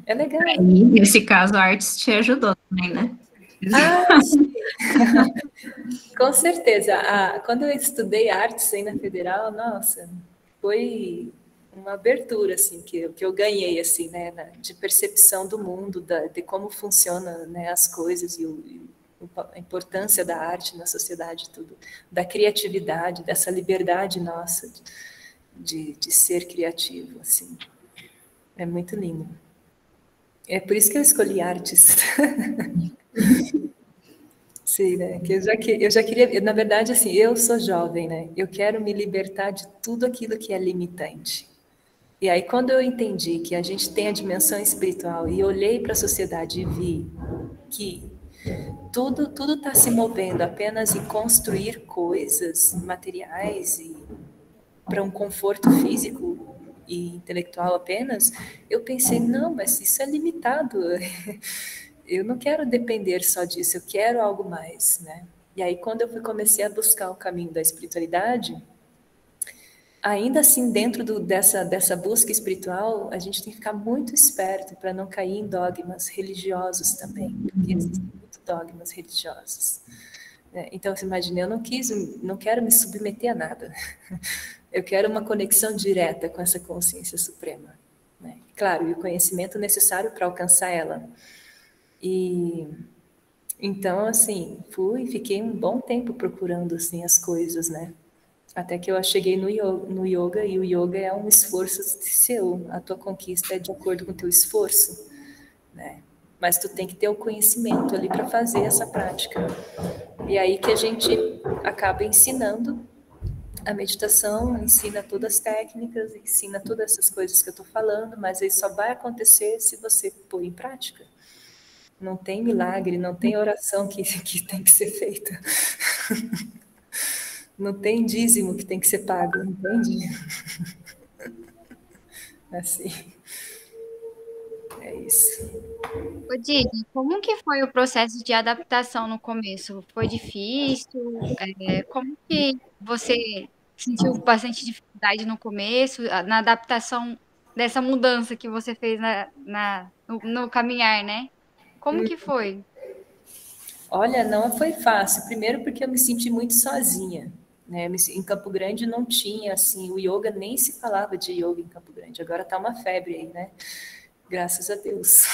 É legal. E nesse caso, a artes te ajudou também, né? Sim. Com certeza. Quando eu estudei artes aí na Federal, nossa, foi uma abertura assim que eu ganhei assim, né, de percepção do mundo, de como funciona, né, as coisas e a importância da arte na sociedade, tudo, da criatividade, dessa liberdade nossa de ser criativo, assim, é muito lindo. É por isso que eu escolhi artes. Sim, né? Que eu já queria, na verdade, assim, eu sou jovem, né? Eu quero me libertar de tudo aquilo que é limitante. E aí, quando eu entendi que a gente tem a dimensão espiritual e olhei para a sociedade e vi que tudo está se movendo apenas em construir coisas materiais e para um conforto físico e intelectual apenas, eu pensei, não, mas isso é limitado. Eu não quero depender só disso, eu quero algo mais, né? E aí, quando eu comecei a buscar o caminho da espiritualidade, ainda assim, dentro dessa busca espiritual, a gente tem que ficar muito esperto para não cair em dogmas religiosos também, porque existem muitos dogmas religiosos. Né? Então, você imagina, eu não quero me submeter a nada. Eu quero uma conexão direta com essa consciência suprema. Né? Claro, e o conhecimento necessário para alcançar ela. E Então, assim, fiquei um bom tempo procurando, assim, as coisas, né? Até que eu cheguei no yoga, e o yoga é um esforço seu, a tua conquista é de acordo com o teu esforço, né? Mas tu tem que ter o conhecimento ali para fazer essa prática. E aí que a gente acaba ensinando a meditação, ensina todas as técnicas, ensina todas essas coisas que eu estou falando, mas aí só vai acontecer se você pôr em prática. Não tem milagre, não tem oração que tem que ser feita. Não tem dízimo que tem que ser pago, entende? Assim, é isso. Ô, Didi, como que foi o processo de adaptação no começo? Foi difícil? Como que você sentiu bastante dificuldade no começo, na adaptação dessa mudança que você fez no caminhar, né? Como que foi? Olha, não foi fácil. Primeiro porque eu me senti muito sozinha, né? Em Campo Grande não tinha, assim, o yoga, nem se falava de yoga em Campo Grande. Agora tá uma febre aí, né? Graças a Deus.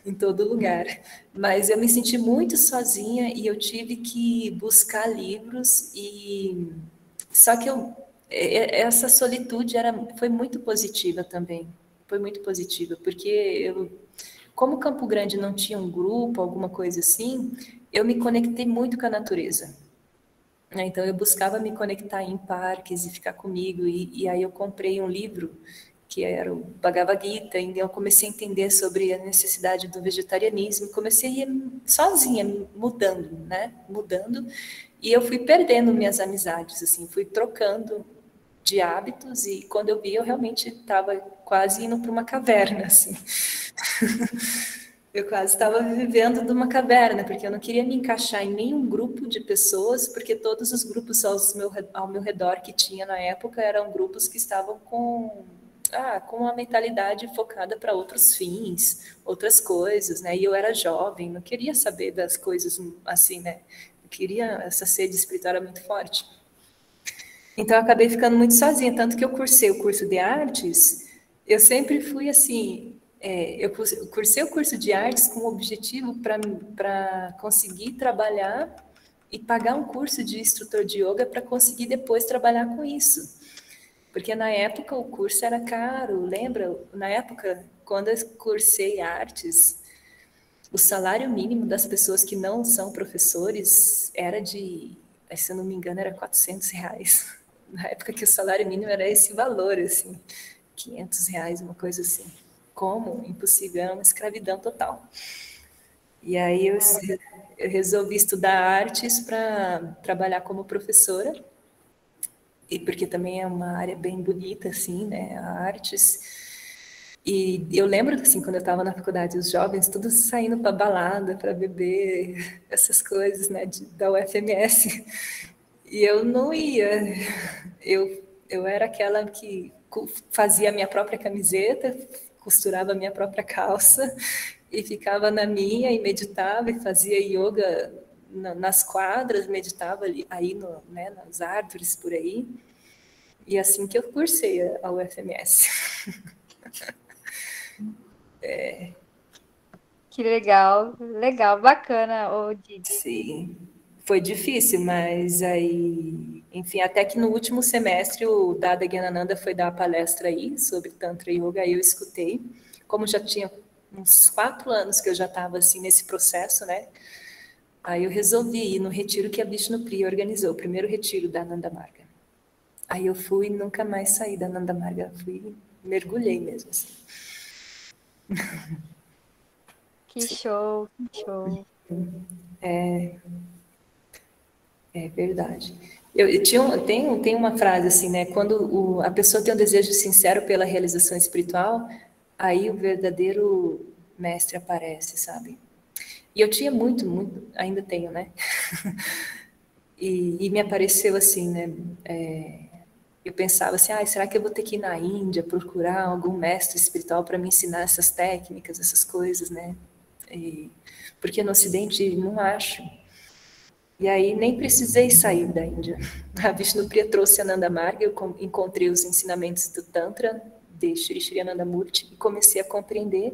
Em todo lugar. Mas eu me senti muito sozinha e eu tive que buscar livros e só que essa solitude foi muito positiva também. Foi muito positiva, porque como Campo Grande não tinha um grupo, alguma coisa assim, eu me conectei muito com a natureza. Então eu buscava me conectar em parques e ficar comigo, e aí eu comprei um livro que era o Bhagavad Gita, e eu comecei a entender sobre a necessidade do vegetarianismo, comecei a ir sozinha, mudando, né? Mudando, e eu fui perdendo minhas amizades, assim, fui trocando de hábitos, e quando eu vi, eu realmente estava quase indo para uma caverna, assim. Eu quase estava vivendo numa caverna, porque eu não queria me encaixar em nenhum grupo de pessoas, porque todos os grupos ao meu redor que tinha na época eram grupos que estavam com uma mentalidade focada para outros fins, outras coisas, né? E eu era jovem, não queria saber das coisas assim, né? Eu queria, essa sede espiritual era muito forte. Então eu acabei ficando muito sozinha, tanto que eu cursei o curso de artes, eu sempre fui assim, eu cursei o curso de artes com o objetivo para conseguir trabalhar e pagar um curso de instrutor de yoga para conseguir depois trabalhar com isso. Porque na época o curso era caro, lembra? Na época, quando eu cursei artes, o salário mínimo das pessoas que não são professores era se eu não me engano, era R$ 400. Na época que o salário mínimo era esse valor, assim, R$ 500, uma coisa assim. Como? Impossível, era uma escravidão total. E aí eu resolvi estudar artes para trabalhar como professora, e porque também é uma área bem bonita, assim, né, a artes. E eu lembro, assim, quando eu estava na faculdade, os jovens todos saindo para balada, para beber, essas coisas, né, da UFMS. E eu não ia. Eu era aquela que fazia a minha própria camiseta, costurava a minha própria calça e ficava na minha e meditava e fazia yoga nas quadras, meditava ali, aí né, nas árvores por aí. E assim que eu cursei a UFMS. Que legal, legal, bacana, ô Didi. Sim, foi difícil, mas aí, enfim, até que no último semestre o Dada Gyanananda foi dar a palestra aí sobre Tantra Yoga, aí eu escutei, como já tinha uns 4 anos que eu já estava assim nesse processo, né? Aí eu resolvi ir no retiro que a Vishnu Priya organizou, o primeiro retiro da Nanda Marga. Aí eu fui e nunca mais saí da Nanda Marga, mergulhei mesmo, assim. Que show, que show. É verdade. Tem uma frase assim, né? Quando a pessoa tem um desejo sincero pela realização espiritual, aí o verdadeiro mestre aparece, sabe? E eu tinha muito, muito, ainda tenho, né? E me apareceu assim, né? Eu pensava assim, será que eu vou ter que ir na Índia procurar algum mestre espiritual para me ensinar essas técnicas, essas coisas, né? Porque no Ocidente não acho. E aí nem precisei sair da Índia. A Vishnupriya trouxe a Nanda Marga, eu encontrei os ensinamentos do Tantra de Shri Shri Anandamurti e comecei a compreender